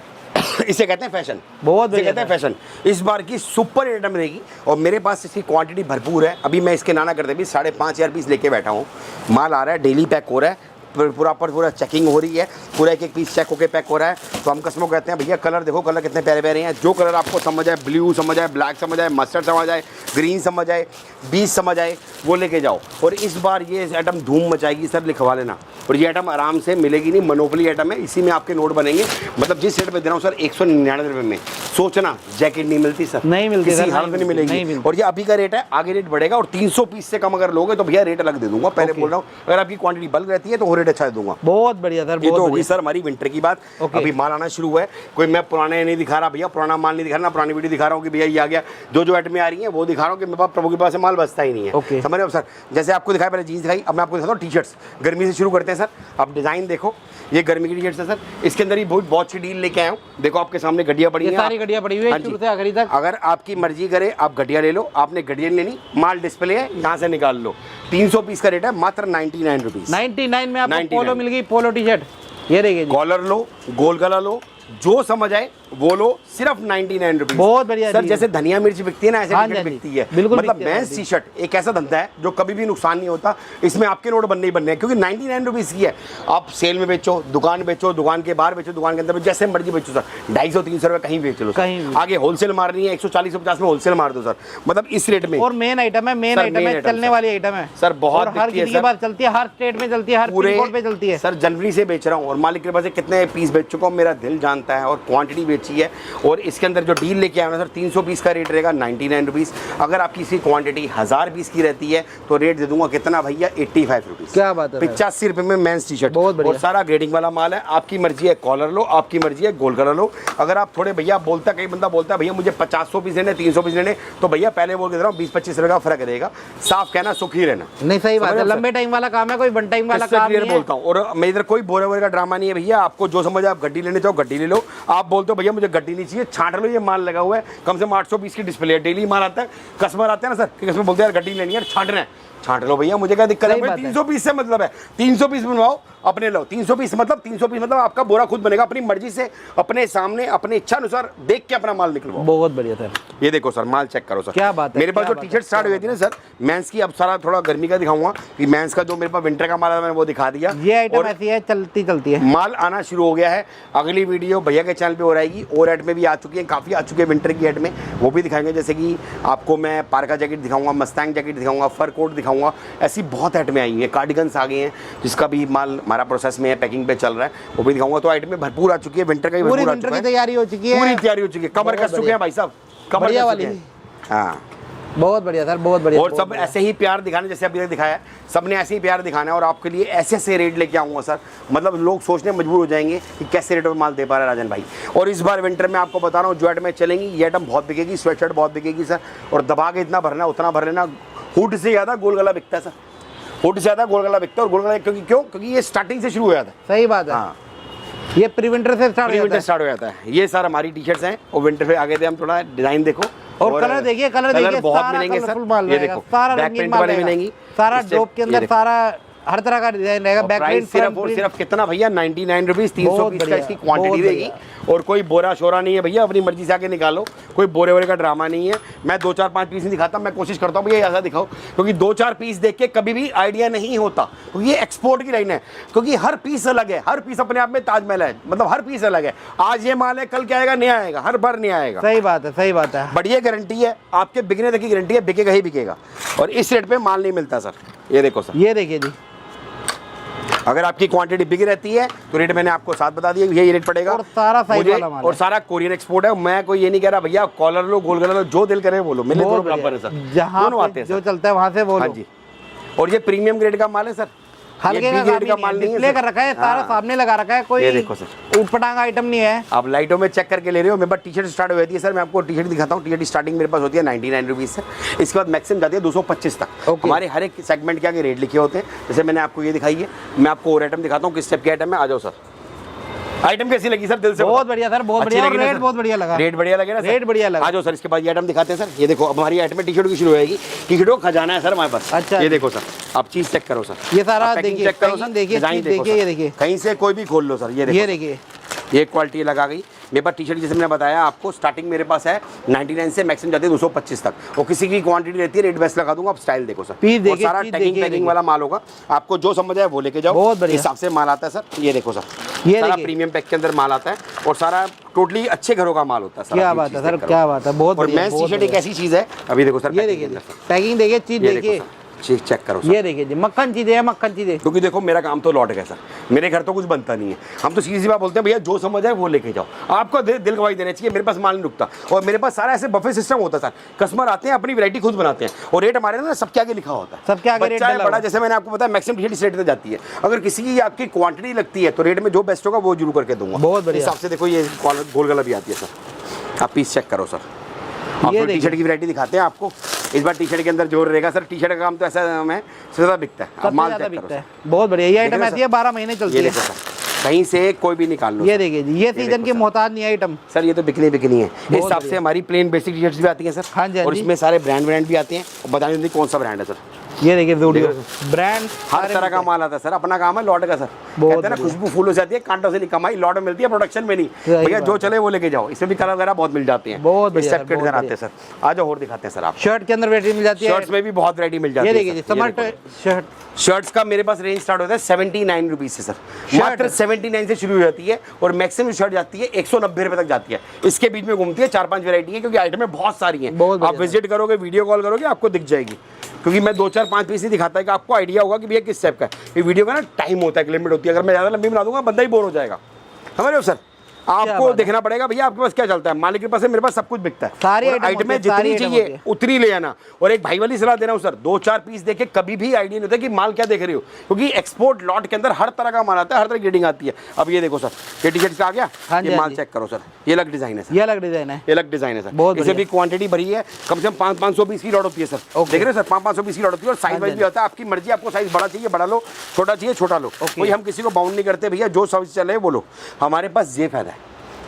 इसे कहते हैं फैशन, बहुत इसे बढ़िया कहते हैं फैशन। इस बार की सुपर आइटम रहेगी और मेरे पास इसकी क्वांटिटी भरपूर है। अभी मैं इसके नाना करते भी 5500 पीस लेके बैठा हूँ, माल आ रहा है, डेली पैक हो रहा है, पूरा चेकिंग हो रही है, पूरा एक एक पीस चेक होके पैक हो रहा है। तो हम कस्टमर को कहते हैं भैया कलर देखो, कलर कितने प्यारे प्यारे हैं, जो कलर आपको समझ आए, ब्लू समझ आए, ब्लैक समझ आए, मस्टर्ड समझ आए, ग्रीन समझ आए, बीज समझ आए, वो लेके जाओ। और इस बार ये आइटम धूम मचाएगी सर, लिखवा लेना। और ये आइटम आराम से मिलेगी नहीं, मोनोपोली आइटम है, इसी में आपके नोट बनेंगे। मतलब जिस रेट पे दे रहा हूँ सर 199 रुपये में, सोचना जैकेट नहीं मिलती सर, नहीं मिलती किसी सर, हालत में नहीं नहीं मिलेगी। मिलती। और ये अभी का रेट है, आगे रेट बढ़ेगा। और 300 पीस से कम अगर लोगे तो भैया रेट अलग दे दूंगा, पहले बोल रहा हूँ। अगर आपकी क्वांटिटी बल्क रहती है तो वो रेट अच्छा दे दूंगा। बहुत बढ़िया सर, ये तो बहुत होगी बढ़िया। सर हमारी विंटर की बात। ओके। अभी माल आना शुरू हुआ है, कोई मैं पुराने नहीं दिखा रहा भैया, पुराना माल नहीं दिखा रहा ना, पुरानी वीडियो दिखा रहा हूँ कि भैया ये आ गया। जो आइटमें आ रही हैं वो दिखा रहा हूँ कि मेरे पास प्रभु के पास से माल बचता ही नहीं है। ओके। समझ रहे हो सर, जैसे आपको दिखाया पहले जीन्स दिखाई, अब मैं आपको दिखाता हूँ टी शर्ट्स। गर्मी से शुरू करते हैं सर। अब डिजाइन देखो, ये गर्मी की टी शर्ट्स है सर, इसके अंदर ही बहुत अच्छी डील लेके आया हूँ। देखो आपके सामने गड्डियाँ पड़ी ये हैं, सारी गड्डियाँ पड़ी हुई है हाँ जी। शुरू से आखिरी तक। अगर आपकी मर्जी करे आप गड्डियाँ ले लो, आपने गड्डियाँ लेनी, माल डिस्प्ले है यहाँ से निकाल लो। 300 पीस का रेट है, मात्र 99 रुपीज़। 99 में आपको 99 पोलो मिल गई, पोलो टी शर्ट। ये देखिए जी, कॉलर लो, गोल गला लो, जो समझ आए वो लो, सिर्फ 99 रुपीज। बहुत बढ़िया सर, डील। जैसे धनिया मिर्च बिकती है ना, ऐसे हाँ टी-शर्ट जी, बिकती है। बिल्कुल मतलब बिकती है मेंस सर। टी शर्ट एक ऐसा धंधा है जो कभी भी नुकसान नहीं होता। इसमें आपके नोट बनने ही बनने हैं, क्योंकि 99 रुपीज़ की है। आप सेल में बेचो, दुकान के बाहर बेचो, दुकान के अंदर बेचो, जैसे मर्जी बेचो सर। 250-300 रुपये कहीं बेच लो सर। कहीं भी। आगे होलसेल मारनी है 140-150 में होलसेल मार दो सर। मतलब इस रेट में और मेन आइटम है, मेन सर, आइटम main है, item, चलने सर। वाली आइटम है सर, बहुत और हर बिकती है किसी के सर। पास चलती है, हर स्टेट में चलती है, हर पूरे पिन कोड पे चलती है। सर जनवरी से बेच रहा हूँ और मालिक के पास से कितने पीस बेच चुका हूँ मेरा दिल जानता है, और क्वांटिटी बेची है। और इसके अंदर जो डील लेके आया ना सर, 300 पीस का रेट रहेगा 99 रुपीज़। अगर आपकी इसकी क्वांटिटी 1000 पीस की रहती है तो रेट दे दूंगा कितना भैया, 85 रुपीज़। क्या बात है, 85 रुपये में मेंस टी शर्ट, बहुत बढ़िया। और सारा ग्रेडिंग वाला माल है। आपकी मर्जी है कॉलर लो, आपकी मर्जी है गोल गला लो। अगर आप थोड़े भैया बोलता, कई बंदा बोलता है भैया मुझे 500 पीस लेने, 300 पीस लेने, तो भैया पहले बोल के दे रहा हूँ 20-25 रुपये का फर्क रहेगा। साफ कहना, सुखी रहना। नहीं सही बात समझ है, रहे हो लंबे टाइम वाला काम है, कोई वन टाइम वाला इससे काम क्लियर नहीं है। बोलता हूँ। और मैं इधर कोई बोरे बोरे का ड्रामा नहीं है भैया। आपको जो समझ आप गड्डी लेने चाहो गड्डी ले लो। आप बोलते हो भैया मुझे गड्डी नहीं चाहिए, छांट लो, ये माल लगा हुआ है, कम से कम 800 पीस की डिस्प्ले है, डेली माल आता है। कस्टमर आते हैं ना सर, कि कस्टमर बोलते हैं यार गड्डी लेनी है, छांटना है, छांट लो भैया, मुझे क्या दिक्कत है। सही भाई बात है। 300 पीस से मतलब है, 300 पीस बनवाओ अपने लो। 300 पीस मतलब आपका बोरा खुद बनेगा, अपनी मर्जी से, अपने सामने, अपने इच्छा अनुसार देख के अपना माल निकलवाओ। बहुत बढ़िया सर, ये देखो सर, माल चेक करो सर। क्या बात है, मेरे पास क्या जो बात टी शर्ट स्टार्ट हुई थी ना सर मेंस की, अब सारा थोड़ा गर्मी का दिखाऊंगा कि मेंस का जो मेरे पास विंटर का माल है मैंने वो दिखा दिया। ये आइटम और ऐसी है, चलती चलती है। माल आना शुरू हो गया है। अगली वीडियो भैया के चैनल पे हो रहेगी, और एड में भी आ चुकी है, काफ़ी आ चुकी है विंटर की एड में, वो भी दिखाएंगे। जैसे कि आपको मैं पार्का जैकेट दिखाऊंगा, मस्टैंग जैकेट दिखाऊंगा, फर कोट दिखाऊंगा। ऐसी बहुत एड में आई है, कार्डिगन्स आ गए हैं जिसका भी माल हमारा प्रोसेस में है, पैकिंग पे चल रहा है, वो भी दिखाऊंगा। तो आइटम में भरपूर आ चुकी है, विंटर का भी पूरी भरपूर आ विंटर चुका की है, तैयारी हो चुकी है, पूरी तैयारी हो चुकी है। कमर बहुत कस चुके हैं भाई साहब, कमर बढ़िया कस वाली। चुके हैं। हाँ, बहुत बढ़िया सर, बहुत बढ़िया। और सब ऐसे ही प्यार दिखाने जैसे अभी तक दिखाया है, सबने ऐसे ही प्यार दिखाना है और आपके लिए ऐसे ऐसे रेट लेके आऊँगा सर, मतलब लोग सोचने मजबूर हो जाएंगे कि कैसे रेट में माल दे पा रहा है राजन भाई। और इस बार विंटर में आपको बता रहा हूँ जो आइटमें चलेंगी ये आइटम बहुत बिकेगी, स्वेटशर्ट बहुत बिकेगी सर, और दबा के इतना भरना उतना भर लेना। हुड से ज़्यादा गोल गला बिकता है सर, हुड से ज़्यादा गोल गला बिकता है। और गोल गला क्योंकि ये स्टार्टिंग से शुरू हो जाता है। सही बात है। हाँ, ये प्री विंटर से स्टार्ट स्टार्ट हो जाता है। ये सर हमारी टी शर्ट्स हैं और विंटर पे आगे थे हम, थोड़ा डिजाइन देखो और कलर देखिए, कलर देखिए, बहुत सारा मिलेंगे सर। कलरफुल माल ये रहेगा, देखो सारा बैक रंगीन प्रिंट माल वाले रहेगा, मिलेंगी, सारा इससे- ड्रॉप के ये अंदर देखो। सारा हर तरह का डिजाइन रहेगा। बैक प्रिंट, प्राइस सिर्फ और सिर्फ कितना भैया 99 रुपीज़, 300 बहुत पीस का बढ़िया, इसकी बहुत क्वांटिटी रहेगी। और कोई बोरा शोरा नहीं है भैया, अपनी मर्जी से आके निकालो, कोई बोरे वोरे का ड्रामा नहीं है। मैं 2-4-5 पीस नहीं दिखाता, मैं कोशिश करता हूँ भैया ऐसा दिखाओ, क्योंकि 2-4 पीस देख के कभी भी आइडिया नहीं होता, क्योंकि ये एक्सपोर्ट की लाइन है, क्योंकि हर पीस अलग है, हर पीस अपने आप में ताजमहल है, मतलब हर पीस अलग है। आज ये माल है, कल क्या आएगा, नया आएगा, हर बार नया आएगा। सही बात है, सही बात है। बढ़िया गारंटी है, आपके बिकने तक की गारंटी है, बिकेगा ही बिकेगा। और इस रेट पे माल नहीं मिलता सर। ये देखो सर, ये देखिए जी, अगर आपकी क्वांटिटी बिक रहती है तो रेट मैंने आपको साथ बता दिया, ये रेट पड़ेगा। और सारा साइज मुझे- वाला माल और है। सारा कोरियन एक्सपोर्ट है। मैं कोई ये नहीं कह रहा भैया कॉलर लो, गोल गला लो, जो दिल करे बोलो, मिले बहुत दोनों बराबर है बढ़िया। सर, जहाँ दोनों पे आते हैं जो सर। चलता है वहाँ से बोलो। हाँ जी, और ये प्रीमियम ग्रेड का माल है सर, हल्के ये का B ग्रेड काम नहीं है, डिस्प्ले कर रखा है, सारा हाँ। सामने लगा रखा है, कोई ये देखो सर, ऊटपटांग आइटम नहीं है। आप लाइटों में चेक करके ले रहे हो। मेरे पास टी शर्ट स्टार्ट हो जाती है सर, मैं आपको टी शर्ट दिखाता हूँ। टी शर्ट स्टार्टिंग मेरे पास होती है 99 रुपीज़ से, इसके बाद मैक्सिमम जाती है 225 तक। Okay. हमारे हर एक सेगमेंट के आगे रेट लिखे होते हैं। जैसे मैंने आपको ये दिखाई है, मैं आपको और आइटम दिखाता हूँ किस टाइप के आइटम है। आ जाओ सर, आइटम कैसी लगी सर, दिल से बहुत बताओ। बढ़िया सर, बहुत अच्छी बढ़िया। और लगी ना रेट सर? बहुत बढ़िया लगा। रेट बढ़िया लगे ना सर? रेट बढ़िया लगा। आ जाओ सर, इसके बाद ये आइटम दिखाते हैं सर। ये देखो, अब हमारी आइटम में टी शर्ट की शुरू हो जाएगी। टी शर्ट का खजाना है सर हमारे पास। अच्छा ये जी। देखो सर, आप चीज़ चेक करो सर, ये सारा आप पैकिंग देखिए, चेक करो पैकिंग सर, देखिए, डिजाइन चीज़ देखो देखिए, सर। ये देखिए। कहीं से कोई भी खोल लो सर। ये देखो, ये देखिए, ये क्वालिटी लगा गई। मेरे पास टी शर्ट जैसे मैंने बताया आपको, स्टार्टिंग मेरे पास है 99 से, मैक्सिमम जाती है 225 तक। और किसी की क्वांटिटी रहती है, रेट बेस्ट लगा दूंगा। आप स्टाइल देखो सर, पीस और देखिए, सारा चीज़ टैगिंग देखिए, पैकिंग देखिए। वाला माल होगा। आपको जो समझ आए वो लेके जाओ, बहुत बढ़िया। इस हिसाब से माल आता है सर। ये देखो सर, ये सारा देखिए। प्रीमियम पैक के अंदर माल आता है और सारा टोटली अच्छे घरों का माल होता है सर। क्या आप ये बात है चीज़ सर, चेक करो। क्या बात है, बहुत और बढ़िया, मेंस टी बहुत शर्ट एक बढ़िया। ऐसी चीज़ है, अभी देखो सर, ये पैकिंग देखिए के अंदर सर। पैकिंग देखिए, चीज ये देखो देखिए, सर, चीज़ चेक करो सर। ये देखिए जी, मक्खन चीजें हैं, मक्खन चीजें। क्योंकि देखो मेरा काम तो लौट गया सर, मेरे घर तो कुछ बनता नहीं है। हम तो सीधी सी बात बोलते हैं भैया, जो समझ आए वो लेके जाओ। आपको दिल गवाही देना चाहिए, मेरे पास माल नहीं रुकता। और मेरे पास सारा ऐसे बफे सिस्टम होता है सर। कस्टमर आते हैं, अपनी वैरायटी खुद बनाते हैं और रेट हमारे ना सबके आगे लिखा होता है। सबके आगे रेट बच्चा है, डला बड़ा, हुआ। जैसे मैंने आपको बताया मैक्सिमम टी शर्ट इस रेट पे जाती है। अगर किसी की आपकी क्वांटिटी लगती है तो रेट में जो बेस्ट होगा वो जरूर करके दूंगा। बहुत बढ़िया। इस हिसाब से देखो, ये गोल गला भी आती है सर। आप पीस चेक करो सर। ये आपको टी देखिए। शर्ट की वैरायटी दिखाते हैं आपको। इस बार टी शर्ट के अंदर जोर रहेगा सर। टी शर्ट का काम तो ऐसा है, सबसे ज़्यादा बिकता है। आप सबसे माल ज्यादा चेक करो बिकता सर। है। बहुत बढ़िया, ये आइटम देखिए ऐसी है 12 महीने चलती ये है। देखो सर, कहीं से कोई भी निकाल लो ये सर। देखिए जी, ये सीजन देखो की सर। मोहताज नहीं आइटम। सर ये तो बिकनी है। इस हिसाब से बढ़िया। हमारी प्लेन बेसिक टी शर्ट्स भी आती हैं सर। हाँ जी, हाँ और जी। इसमें सारे ब्रांड भी आते हैं। और बताने दीजिए कौन सा ब्रांड है सर। ये देखिए ज़ूडियो देखो ब्रांड, हर तरह का माल आता है सर। अपना काम है लॉट का सर। बहुत कहते हैं ना, खुशबू फूलों से आती है, कांटों से नहीं। कमाई लॉट में मिलती है, प्रोडक्शन में नहीं। सही भैया बात जो चले वो लेके जाओ। इसमें भी कलर वगैरह बहुत मिल जाते हैं। बहुत बढ़िया इस टाइप सर, के बहुत डिजाइन आते हैं सर। आ जाओ और दिखाते हैं सर आप। शर्ट के अंदर वैरायटी मिल जाती है। शर्ट्स में भी बहुत वैरायटी मिल जाती ये है। देखिए जी, सर। ये समर देखो। शर्ट, शर्ट्स का मेरे पास रेंज स्टार्ट होता है 79 रुपीज़ से सर। मात्र 79 से शुरू हो जाती है और मैक्सिमम शर्ट जाती है 190 रुपये तक जाती है। इसके बीच में घूमती है 4-5 वैरायटी है, क्योंकि आइटमें बहुत सारी हैं। बहुत बढ़िया आप विजिट करोगे, वीडियो कॉल करोगे, आपको दिख जाएगी। क्योंकि मैं 2-4-5 पीस ही दिखाता है कि आपको आइडिया होगा कि भैया किस टाइप का है। ये वीडियो का ना टाइम होता है, लिमिट होती है। अगर मैं ज़्यादा लंबी बना दूंगा बंदा ही बोर हो जाएगा। समझ रहे हो सर? आपको बात है। देखना पड़ेगा भैया आपके पास क्या चलता है। मालिक के पास है, मेरे पास सब कुछ बिकता है। सारी और आइटम आइटमें होती है, सारी जितनी आइटम चाहिए होती है। उतनी ले आना। और एक भाई वाली सलाह दे रहा हूँ सर, 2-4 पीस देखे कभी भी आइडिया नहीं होता कि माल क्या देख रहे हो, क्योंकि एक्सपोर्ट लॉट के अंदर हर तरह का माल आता है, हर तरह की ग्रेडिंग आती है। अब ये देखो सर, ये टी शर्ट का आ गया। हाँ जी, ये हाँ माल जी। चेक करो सर, ये अलग डिजाइन है सर। ये अलग डिजाइन है। ये अलग डिजाइन है सर। बहुत इसे बढ़िया। भी क्वांटिटी भरी है, कम से कम 500 पीस की लॉट होती है सर। ओके। देख रहे हो सर, 500 पीस की लॉट होती है और साइज हाँ वाइज जी, भी होता है। आपकी मर्जी, आपको साइज बड़ा चाहिए बड़ा लो, छोटा चाहिए छोटा लो। कोई हम किसी को बाउंड नहीं करते भैया, जो साइज चले वो लो। हमारे पास ये फायदा है,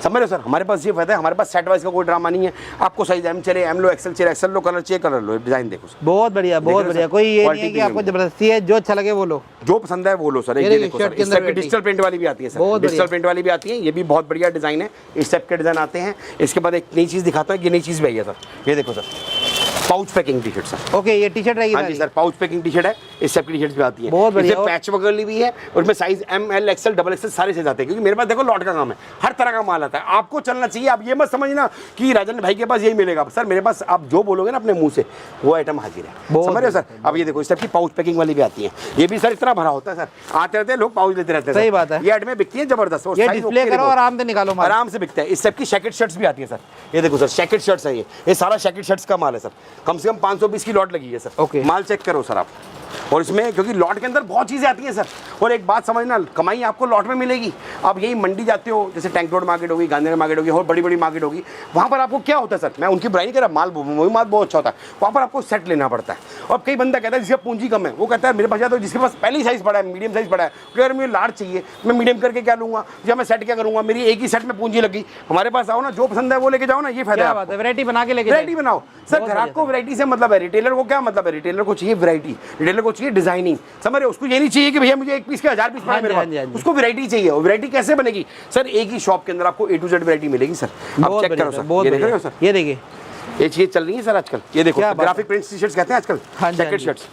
समझ रहे हो सर? हमारे पास ये फायदा है, हमारे पास सेट वाइज का कोई ड्रामा नहीं है। आपको साइज एम चले एम लो, एक्सेल चले एक्सेल लो, कलर चाहिए कलर लो। डिजाइन देखो सर, बहुत बढ़िया, बहुत रहे हो बढ़िया। सर? कोई ये नहीं क्वालिटी है कि आपको प्रीमियम। जबरदस्ती है, जो अच्छा लगे वो लो। जो पसंद है वो लो सर। ये ये देखिए, देखो शर्ट सर, के इस अंदर टाइप की वैरायटी। डिजिटल प्रिंट वाली भी आती है सर। बहुत डिजिटल बढ़िया। प्रिंट वाली भी आती है, ये भी बहुत बढ़िया डिजाइन है। इस टाइप के डिजाइन आते हैं। इसके बाद एक नई चीज़ दिखाता हूँ, ये नई चीज़ भी आई है सर। ये देखो sir, pouch packing T shirt sir. Okay, ये टी शर्ट रहेगी हाँ जी sir, pouch packing T shirt है। इस टाइप की टी शर्ट भी आती है। बहुत बढ़िया। इसमें पैच वगैरह भी है और इसमें size M L XL double XL सारे साइज आते हैं। क्योंकि मेरे पास देखो लॉट का काम है, हर तरह का माल आता है। आपको चलना चाहिए। आप ये मत समझना कि राजन भाई के पास यही मिलेगा सर। मेरे पास आप जो बोलोगे ना अपने मुंह से वो आइटम हाजिर है। बहुत समझ रहे हो सर? अब ये देखो, इस टाइप की पाउच पैकिंग वाली भी आती है। ये भी सर इतना भरा होता है सर, आते रहते हैं लोग पाउच लेते रहते हैं। सही सर। बात है। ये आइटमें बिकती है जबरदस्त। और ये size डिस्प्ले okay करो, देखो। आराम से निकालो माल। आराम से बिकता है। इस टाइप की जैकेट शर्ट्स भी आती है सर। ये देखो सर, जैकेट शर्ट्स है। ये सारा जैकेट शर्ट्स का माल है सर। कम से कम 500 पीस की लॉट लगी है सर। ओके। माल चेक करो सर आप। और इसमें क्योंकि लॉट के अंदर बहुत चीज़ें आती हैं सर, और एक बात समझना, कमाई आपको लॉट में मिलेगी। आप यही मंडी जाते हो, जैसे टैंक रोड मार्केट होगी, गांधीनगर मार्केट होगी, और बड़ी बड़ी मार्केट होगी, वहाँ पर आपको क्या होता है सर, मैं उनकी बुराई नहीं कर रहा, माल वही माल बहुत अच्छा होता है, वहाँ पर आपको सेट लेना पड़ता है। और कई बंदा कहता है जिसका पूंजी कम है, वो कहता है मेरे पास तो जिसके पास पहली साइज़ पड़ा है, मीडियम साइज़ पड़ा है, क्योंकि अगर मुझे लार्ज चाहिए मैं मीडियम करके क्या लूँगा, या मैं सेट क्या करूँगा, मेरी एक ही सेट में पूंजी लगी। हमारे पास आओ ना, जो पसंद है वो लेके जाओ ना, ये फायदा है। वैरायटी बना के लेके वैरायटी बनाओ सर, ग्राहक को वैरायटी से मतलब है, रिटेलर को क्या मतलब है, रिटेलर को चाहिए वैरायटी, रिटेलर को चाहिए डिजाइनिंग, समझ रहे हो? उसको ये नहीं चाहिए कि भैया मुझे एक पीस के 1000 पीस पड़े मेरे पास, उसको वैरायटी चाहिए। और वैरायटी कैसे बनेगी सर, एक ही शॉप के अंदर आपको A to Z वैरायटी मिलेगी सर। आप चेक करो सर, ये देख रहे हो सर, ये देखिए ये चीज चल रही है सर आजकल, ये देखो ग्राफिक प्रिंट टी शर्ट्स कहते हैं आजकल, जैकेट शर्ट्स।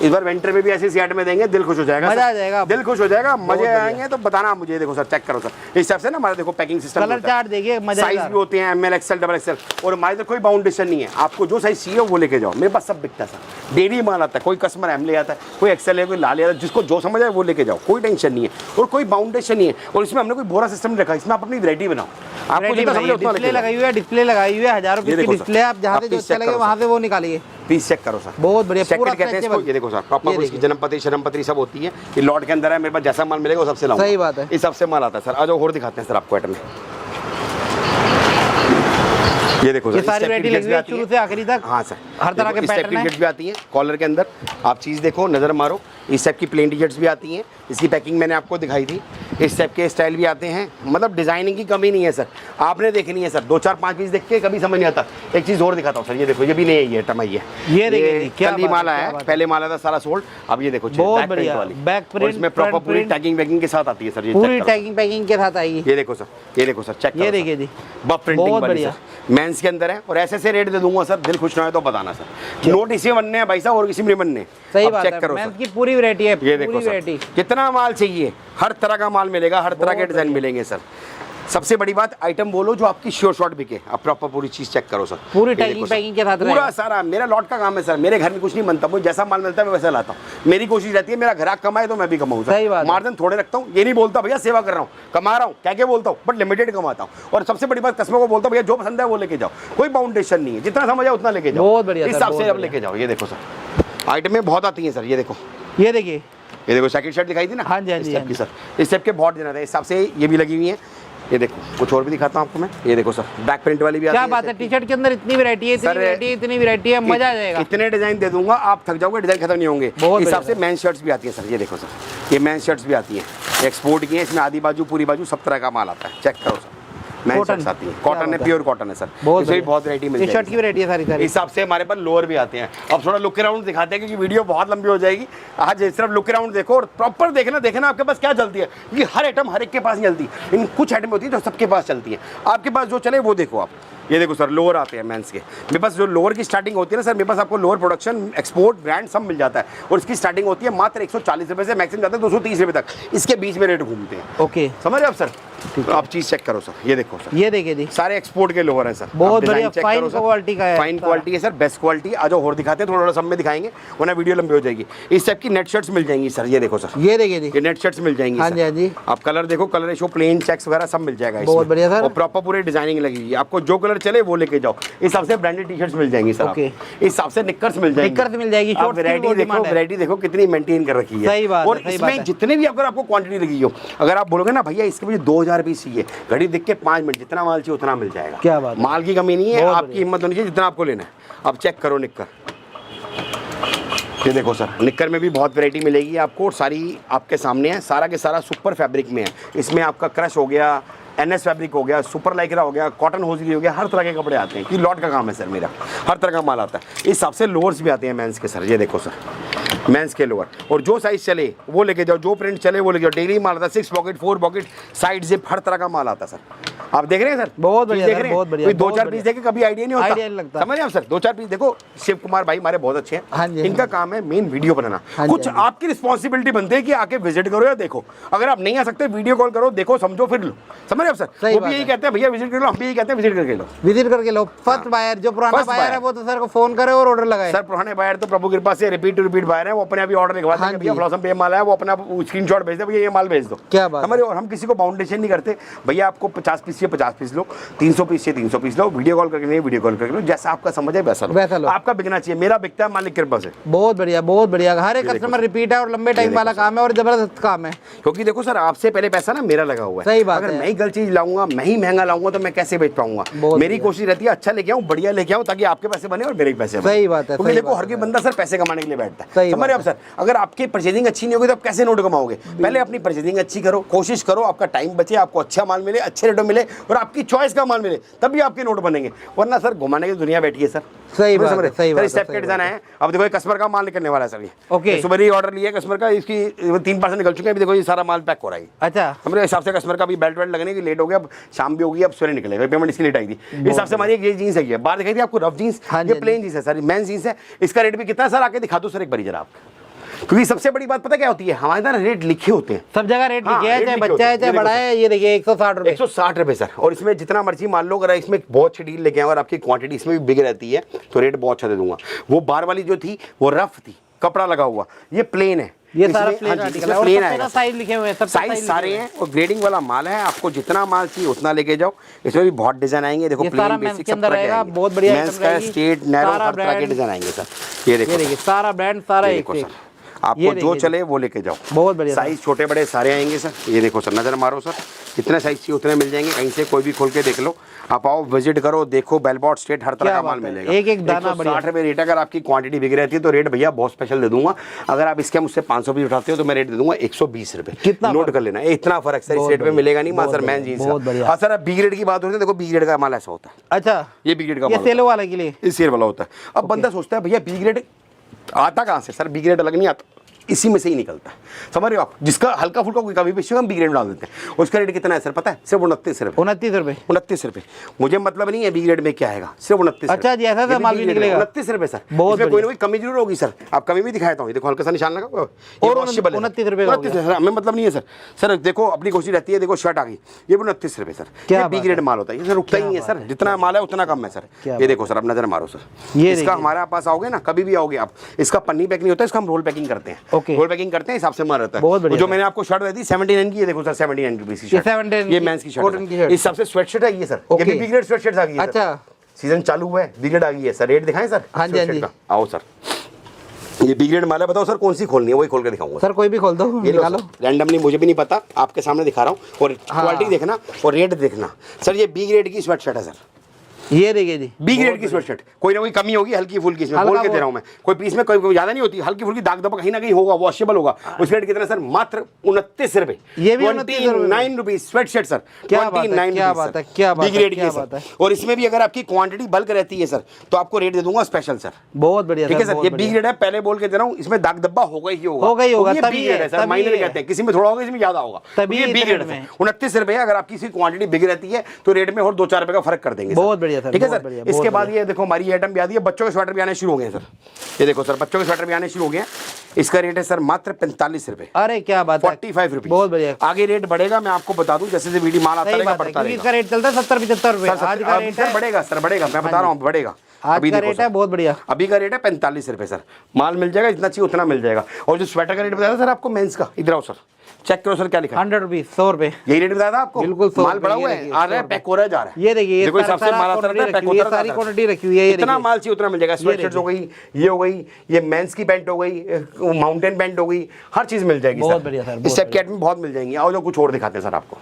इस बार विंटर में भी ऐसे सीएट में देंगे, दिल खुश हो जाएगा, मजा आ जाएगा, दिल खुश हो जाएगा, मजे आएंगे। तो बताना मुझे, देखो सर चेक करो सर, इस हिसाब से ना हमारा देखो पैकिंग सिस्टम, कलर चार्ट देखिए, साइज भी होते हैं ML XL XXL, और हमारे तो कोई बाउंडेशन नहीं है, आपको जो साइज चाहिए वो लेके जाओ, मेरे पास सब बिकता है सर, डेली माल आता है, कोई कस्टमर M ले आता है, कोई XL है, कोई लाल ले आता है, जिसको जो समझ आए वो लेके जाओ, कोई टेंशन नहीं है, और कोई बाउंडेशन नहीं है। और इसमें हमने कोई बोरा सिस्टम नहीं रखा, इसमें आप अपनी वैरायटी बनाओ, आपको जितना समझ उतना डिस्प्ले लगाई हुई है, डिस्प्ले लगाई हुई है, 1000 रुपए की डिस्प्ले, आप जहाँ से जो अच्छा लगे वहाँ से वो निकालिए, पीस चेक करो सर, बहुत बढ़िया, पूरा कहते हैं इसको। ये देखो सर, प्रॉपर इसकी जन्मपत्री शर्मपत्री सब होती है, ये लॉट के अंदर है, मेरे पास जैसा माल मिलेगा वो सबसे लाऊंगा। सही बात है, इस सबसे माल आता है सर। आज और दिखाते हैं सर आपको आइटम में, ये देखो सर, ये सारी वैरायटी लगी हुई है शुरू से आखिरी तक। हाँ सर, हर तरह के पैटर्न है, भी आती है कॉलर के अंदर, आप चीज़ देखो, नज़र मारो, इस टाइप की प्लेन टी शर्ट्स भी आती हैं, इसकी पैकिंग मैंने आपको दिखाई थी, इस टाइप के स्टाइल भी आते हैं, मतलब डिजाइनिंग की कमी नहीं है सर, आपने देखनी है सर, 2 4 5 पीस देख के कभी समझ नहीं आता। एक चीज़ और दिखाता हूँ सर, ये देखो, ये भी नहीं है, ये टमाई है, ये देखिए क्या माला है, पहले माला था सारा सोल्ड, अब ये देखो बहुत बढ़िया बैक प्रिंट, इसमें प्रॉपर पूरी टैगिंग वैगिंग के साथ आती है सर, ये पूरी टैगिंग पैकिंग के साथ आएगी। ये देखो सर, ये देखो सर, चेक ये देखिए जी, बफ प्रिंटिंग वाली सर, मेंस के अंदर है, और ऐसे रेट दे दूंगा सर, दिल खुश ना हो तो बताना सर, नोट इसी में बनने हैं भाई साहब, और किसी में बनने। सही बात है, मेंस की पूरी वैरायटी है, ये देखो सर, कितना माल चाहिए, हर तरह का माल मिलेगा, हर तरह के डिजाइन मिलेंगे सर। सबसे बड़ी बात, आइटम बोलो जो आपकी श्योर शॉट बिके, आप प्रॉपर पूरी चीज चेक करो सर, पूरी टैगिंग पैकिंग के साथ पूरा सारा। मेरा लॉट का काम है सर, मेरे घर में कुछ नहीं बनता, मुझे जैसा माल मिलता है मैं वैसा लाता हूँ, मेरी कोशिश रहती है मेरा ग्राहक कमाए तो मैं भी कमाऊँ सर, मार्जिन थोड़े रखता हूँ, ये नहीं बोलता भैया सेवा कर रहा हूँ, कमा रहा हूँ, क्या बोलता हूँ, बट लिमिटेड कमाता हूँ। और सबसे बड़ी बात, कस्टमर को बोलता हूँ भैया जो पसंद है वो लेके जाओ, कोई बाउंडेशन नहीं है, जितना समझ आए उतना लेके जाओ, बहुत बढ़िया इस हिसाब से अब लेके जाओ। ये देखो सर, आइटम में बहुत आती है सर, ये देखो, ये देखिए, ये देखो जैकेट शर्ट दिखाई थी ना, हाँ जी, हाँ जी, की सर, इस टाइप के बहुत दिन आते हैं, इस हिसाब से ये भी लगी हुई है। ये देखो कुछ और भी दिखाता हूँ आपको मैं, ये देखो सर, बैक प्रिंट वाली भी आती है। क्या बात है, टी शर्ट के अंदर इतनी वैरायटी है, इतनी वैरायटी है, मजा आ जाएगा। इतने डिजाइन दे दूंगा आप थक जाओगे, डिजाइन खत्म नहीं होंगे। इस हिसाब से मेंस शर्ट्स भी आती है सर, ये देखो सर, ये मेंस शर्ट्स भी आती है, एक्सपोर्ट की है, इसमें आधी बाजू पूरी बाजू सब तरह का माल आता है, चेक करो सर, मेंस शर्ट्स आती है, कॉटन है, प्योर कॉटन है सर, इसमें भी बहुत वैरायटी मिल जाएगी, शर्ट की वैरायटी है सारी सारी। इस हिसाब से हमारे पास लोअर भी आते हैं। अब थोड़ा लुक अराउंड दिखाते हैं क्योंकि वीडियो बहुत लंबी हो जाएगी, आज सिर्फ लुक अराउंड देखो और प्रॉपर देखना आपके पास क्या चलती है, क्योंकि हर आइटम हर एक के पास नहीं चलती, इन कुछ आइटम होती है जो सबके पास चलती है, आपके पास जो चले वो देखो आप। ये देखो सर, लोअर आते हैं मेंस के, मेरे पास जो लोअर की स्टार्टिंग होती है ना सर, मेरे पास आपको लोअर प्रोडक्शन, एक्सपोर्ट, ब्रांड सब मिल जाता है, और इसकी स्टार्टिंग होती है मात्र 140 रुपये से, मैक्सिमम जाता है 230 रुपये तक, इसके बीच में रेट घूमते हैं। ओके, समझ रहे आप सर, आप चीज चेक करो सर, ये देखो सर, ये देखिए जी, सारे एक्सपोर्ट के लोअर हैं सर, बहुत बढ़िया फाइन क्वालिटी का है, फाइन क्वालिटी है सर, बेस्ट क्वालिटी। आज और दिखाते हैं, थोड़ा सब में दिखाएंगे वरना वीडियो लंबी हो जाएगी। इस टाइप की नेट शर्ट्स मिल जाएंगी सर, ये देखो सर, ये देखिए जी, ये नेट शर्ट्स मिल जाएंगी। हाँ जी, हाँ जी, आप कलर देखो, कलर रेशो, प्लेन चेक्स वगैरह सब मिल जाएगा, बहुत बढ़िया सर, और प्रॉपर पूरी डिजाइनिंग लगी हुई है, आपको जो कलर चले वो लेके जाओ। इस हिसाब से ब्रांडेड टी शर्ट्स मिल जाएंगी सर, इस हिसाब से निक्कर्स मिल जाएंगी, निक्कर्स मिल जाएगी, वैरायटी देखो कितनी मेंटेन कर रखी है। सही बात है, और इसमें जितने भी अगर आपको क्वांटिटी लगी हो, अगर आप बोलोगे ना भैया इसके मुझे 2000 पीस चाहिए, घड़ी देख के 5 मिनट, जितना माल चाहिए उतना मिल जाएगा। क्या बात, माल की कमी नहीं है, आपकी हिम्मत होनी चाहिए जितना आपको लेना है। अब चेक करो निक्कर, ये देखो सर, निक्कर में भी बहुत वैरायटी मिलेगी आपको, और सारी आपके सामने है, सारा के सारा सुपर फैब्रिक में है। इसमें आपका क्रश हो गया, NS फैब्रिक हो गया, सुपर लाइक्रा हो गया, कॉटन होजरी हो गया, हर तरह के कपड़े आते हैं, क्योंकि लॉट का काम है सर मेरा, हर तरह का माल आता है। इस हिसाब से लोअर्स भी आते हैं मेंस के सर, ये देखो सर, मेंस के लोअर, और जो साइज चले वो लेके जाओ, जो प्रिंट चले वो लेके जाओ, डेली माल आता है, 6 पॉकेट 4 पॉकेट साइड जिप, हर तरह का माल आता है सर। आप देख रहे हैं सर, बहुत बढ़िया, देख रहे हैं, बहुत बढ़िया, कोई 2-4 पीस देखे कभी आइडिया नहीं आइडिया नहीं लगता, समझ रहे हैं आप सर। 2-4 पीस देखो, शिव कुमार भाई हमारे बहुत अच्छे हैं, इनका काम है मेन वीडियो बनाना, कुछ आपकी रिस्पॉन्सिबिलिटी बनती है कि आके विजिट करो या देखो, अगर आप नहीं आ सकते वीडियो कॉल करो, देखो समझो फिर लो, समझ रहे हैं आप सर। वो भी यही कहते हैं भैया विजिट कर लो, हम भी यही कहते हैं विजिट करके लो, विजिट करके लो। फर्स्ट बायर जो पुराना बायर है वो तो सर को फोन करे और ऑर्डर लगाए। सर पुराने बायर तो प्रभु कृपा से रिपीट टू रिपीट बायर है, वो अपने अभी ऑर्डर लिखवाते हैं, भैया ब्लॉसम पे माल है, वो अपना स्क्रीनशॉट भेज दे, भैया ये माल भेज दो, क्या बात हमारे। और हम किसी को बाउंडेशन नहीं करते, भैया आपको 50 पीस चाहिए 50 पीस लो, 300 पीस चाहिए 300 पीस लो, वीडियो कॉल करके नहीं वीडियो कॉल करके लो, जैसा आपका समझ है वैसा लो। आपका बिकना चाहिए, मेरा बिकता है मालिक कृपा से। बहुत बढ़िया, बहुत बढ़िया। हर एक कस्टमर रिपीट है और लंबे टाइम वाला काम है और जबरदस्त काम है। क्योंकि देखो सर, आपसे पहले पैसा ना मेरा लगा हुआ है। सही बात अगर है। मैं ही गलत चीज लाऊंगा, मैं ही महंगा लाऊंगा तो मैं कैसे बेच पाऊंगा। मेरी कोशिश रहती है अच्छा लेके आऊं, बढ़िया लेके आऊं, ताकि आपके पैसे बने और मेरे पैसे बने। सही बात है। क्योंकि देखो हर कोई बंदा सर पैसे कमाने के लिए बैठता है, सही समझ रहे हो आप सर। अगर आपकी परचेजिंग अच्छी नहीं होगी तो आप कैसे नोट कमाओगे। पहले अपनी परचेजिंग अच्छी करो, कोशिश करो आपका टाइम बचे, आपको अच्छा माल मिले, अच्छे रेटों मिले और आपकी चॉइस का माल मिले, तभी आपके नोट बनेंगे। वरना सर घुमाने की दुनिया बैठी है सर। सही बात है, सही बात है। स्टेप के डिजाइन है। अब देखो कस्टमर का माल निकलने वाला है सर। ये ओके, सुबह ही ऑर्डर लिया कस्टमर का, इसकी 3% निकल चुके हैं। अभी देखो ये सारा माल पैक हो रहा है। अच्छा, हमारे हिसाब से कस्टमर का भी बेल्ट वेल्ट लगने की लेट हो गया, अब शाम भी होगी, अब सवेरे निकलेगा, पेमेंट इसकी लेट आई थी। इस हिसाब से हमारी ये जीन्स है, बाहर दिखाई थी आपको रफ जीन्स, ये प्लेन जीन्स है सर, मेन जीन्स है। इसका रेट भी कितना है सर, आके दिखा दो सर एक बारी जरा आप। क्योंकि सबसे बड़ी बात पता क्या होती है, हमारे ना रेट लिखे होते हैं, सब जगह रेट हाँ, लिखे हैं, चाहे बच्चा है चाहे बड़ा है। ये देखिए 160 रुपए, 160 रुपए सर। और इसमें जितना मर्जी मान लो, अगर इसमें बहुत अच्छी डील लेके आए और आपकी क्वांटिटी इसमें भी बिग रहती है तो रेट बहुत अच्छा दे दूंगा। वो बार वाली जो थी वो रफ थी, कपड़ा लगा हुआ, ये प्लेन है। ये सारा प्लेन आर्टिकल है और प्लेन सबका साइज लिखे हुए हैं, सब साइज सारे हैं और ग्रेडिंग वाला माल है। आपको जितना माल चाहिए उतना लेके जाओ। इसमें भी बहुत डिजाइन आएंगे, देखो प्लेन बेसिक सब तरह के आएंगे। बहुत बढ़िया मेंस का स्ट्रेट नैरो हर तरह के डिजाइन आएंगे सर। ये देखो सारा ब्रांड, सारा एक एक। आपको जो चले वो लेके जाओ। बहुत बढ़िया, साइज छोटे बड़े सारे आएंगे सर। ये देखो सर, नजर मारो सर, जितने साइज चाहिए उतने मिल जाएंगे। कहीं से कोई भी खोल के देख लो, आप आओ विजिट करो, देखो बेलबॉट स्ट्रेट हर तरह का माल मिलेगा। एक एक दाना बढ़िया। 60 रुपए रेट। अगर आपकी क्वांटिटी बिक रहती है तो रेट भैया बहुत स्पेशल दे दूंगा। अगर आप इसके मुझसे 500 पीस उठाते हो तो मैं रेट दे दूंगा 120 रुपए। कितना नोट कर लेना, इतना फर्क सर इस रेट में मिलेगा नहीं। मां सर मैन जीन्स का सर, बी ग्रेड की बात होती है, देखो बी ग्रेड का माल ऐसा होता है। अच्छा, ये बी ग्रेड का माल सेल वाले के लिए, इस सेल वाला होता है। अब बंदा सोचता है भैया बी ग्रेड आता कहाँ से सर, बी ग्रेड अलग नहीं आता, इसी में से ही निकलता है। समझ रहे हो आप। जिसका हल्का फुल्का कोई कमी पेशी हम बी ग्रेड में डाल देते हैं। उसका रेट कितना है सर पता है, सिर्फ 29 रुपए। 29 रुपए, 29 रुपए। मुझे मतलब नहीं है बी ग्रेड में क्या आएगा, सिर्फ 29। अच्छा जी, ऐसा माल भी निकलेगा 29 रुपए सर। इसमें कोई ना कोई कमी जरूर होगी सर, आप कमी भी दिखाता हूँ। देखो हल्का सा निशान लगा और 29 रुपए। 29 सर, हमें मतलब नहीं है सर। सर देखो अपनी कोशिश रहती है, देखो शर्ट आ गई, ये 29 रुपए सर। ये बी ग्रेड माल होता है, ये सर रुकता ही नहीं है सर, जितना माल है उतना कम है सर। ये देखो सर, आप नजर मारो सर। इसका हमारे पास आओगे ना, कभी भी आओगे आप, इसका पन्नी पैक नहीं होता, इसका हम रोल पैकिंग करते हैं। रोल पैकिंग करते हैं, हिसाब से माल रहता है। जो मैंने आपको शर्ट दी 79 की, ये देखो सर 79 रुपीस की शर्ट, ये मेंस की शर्ट है। इस हिसाब से स्वेटशर्ट है ये सर, ये भी बी ग्रेड स्वेटशर्ट आ गई है। अच्छा, सीजन चालू हुआ है, बी ग्रेड आ गई है सर। रेट दिखाएं सर। हाँ जी, हाँ जी। आओ सर, ये बी ग्रेड माल है, बताओ सर कौन सी खोलनी है, वही खोल के दिखाऊंगा सर। कोई भी खोल दो, निकालो। रैंडमली, मुझे भी नहीं पता, आपके सामने दिखा रहा हूँ। और क्वालिटी देखना और रेट देखना सर। ये बी ग्रेड की स्वेटशर्ट है सर। ये देखिए जी, बी ग्रेड की स्वेटशर्ट। कोई ना कोई कमी होगी हल्की फुल्की, इसमें बोल के दे रहा हूं मैं। कोई पीस में कोई ज्यादा नहीं होती, हल्की फुल्की दाग दबा कहीं ना कहीं होगा, वॉशेबल होगा। उसका रेट कितना सर, मात्र 29 रुपए। ये भी 29 रुपीज स्वेटशर्ट सर। क्या बात है, क्या बात है, क्या बात बी ग्रेड है, की सर। और इसमें भी अगर आपकी क्वांटिटी बल्क रहती है सर तो आपको रेट दे दूंगा स्पेशल सर। बहुत बढ़िया, ठीक है सर। ये बी ग्रेड है, पहले बोल के दे रहा हूँ, इसमें दाग धब्बा होगा ही होगा, होगा ही होगा। ये बी ग्रेड है सर, माइनर कहते हैं, किसी में थोड़ा होगा, इसमें ज्यादा होगा, तभी ये बी ग्रेड है। 29 रुपए। अगर आपकी इसकी क्वांटिटी बिक रहती है तो रेट में और 2-4 रुपए का फर्क कर देंगे। बहुत बढ़िया सर, ठीक है सर। इसके बाद ये देखो हमारी आइटम भी आती है, बच्चों के स्वेटर भी आने शुरू हो गए सर। ये देखो सर, बच्चों के स्वेटर भी आने शुरू हो गए हैं। इसका रेट है सर मात्र 45 रुपए। अरे क्या बात है, 45 रुपए। बहुत बढ़िया। आगे रेट बढ़ेगा, मैं आपको बता दूं, जैसे वीडियो माल आता रहेगा बढ़ता रहेगा। इसका रेट चलता है 70-75 रुपए। आज का रेट है, बढ़ेगा सर, बढ़ेगा, मैं बता रहा हूँ बढ़ेगा। आज का रेट है बहुत बढ़िया। अभी का रेट है 45 रुपए सर। माल मिल जाएगा, जितना चाहिए उतना मिल जाएगा। और जो स्वेटर का रेट बताया सर आपको मेंस का, इधर आओ सर, चेक करो सर क्या लिखा है। 100 रुपीज, 100 रुपए। यही रेट बताया था आपको। बिल्कुल, माल बढ़ा हुआ है, आ रहा है, पैक हो रहा है, जा रहा है। ये देखिए, देखो हिसाब से माल आता रहता है, पैक होता रहता है। सारी क्वांटिटी रखी हुई है। इतना माल चाहिए उतना मिल जाएगा। स्वेटशर्ट्स हो गई, ये हो गई, ये मेंस की पैंट हो गई, माउंटेन पैंट हो गई, हर चीज मिल जाएगी। बहुत बढ़िया सर। इस टाइप की आइटम बहुत मिल जाएंगी। आओ जो कुछ और दिखाते हैं सर आपको।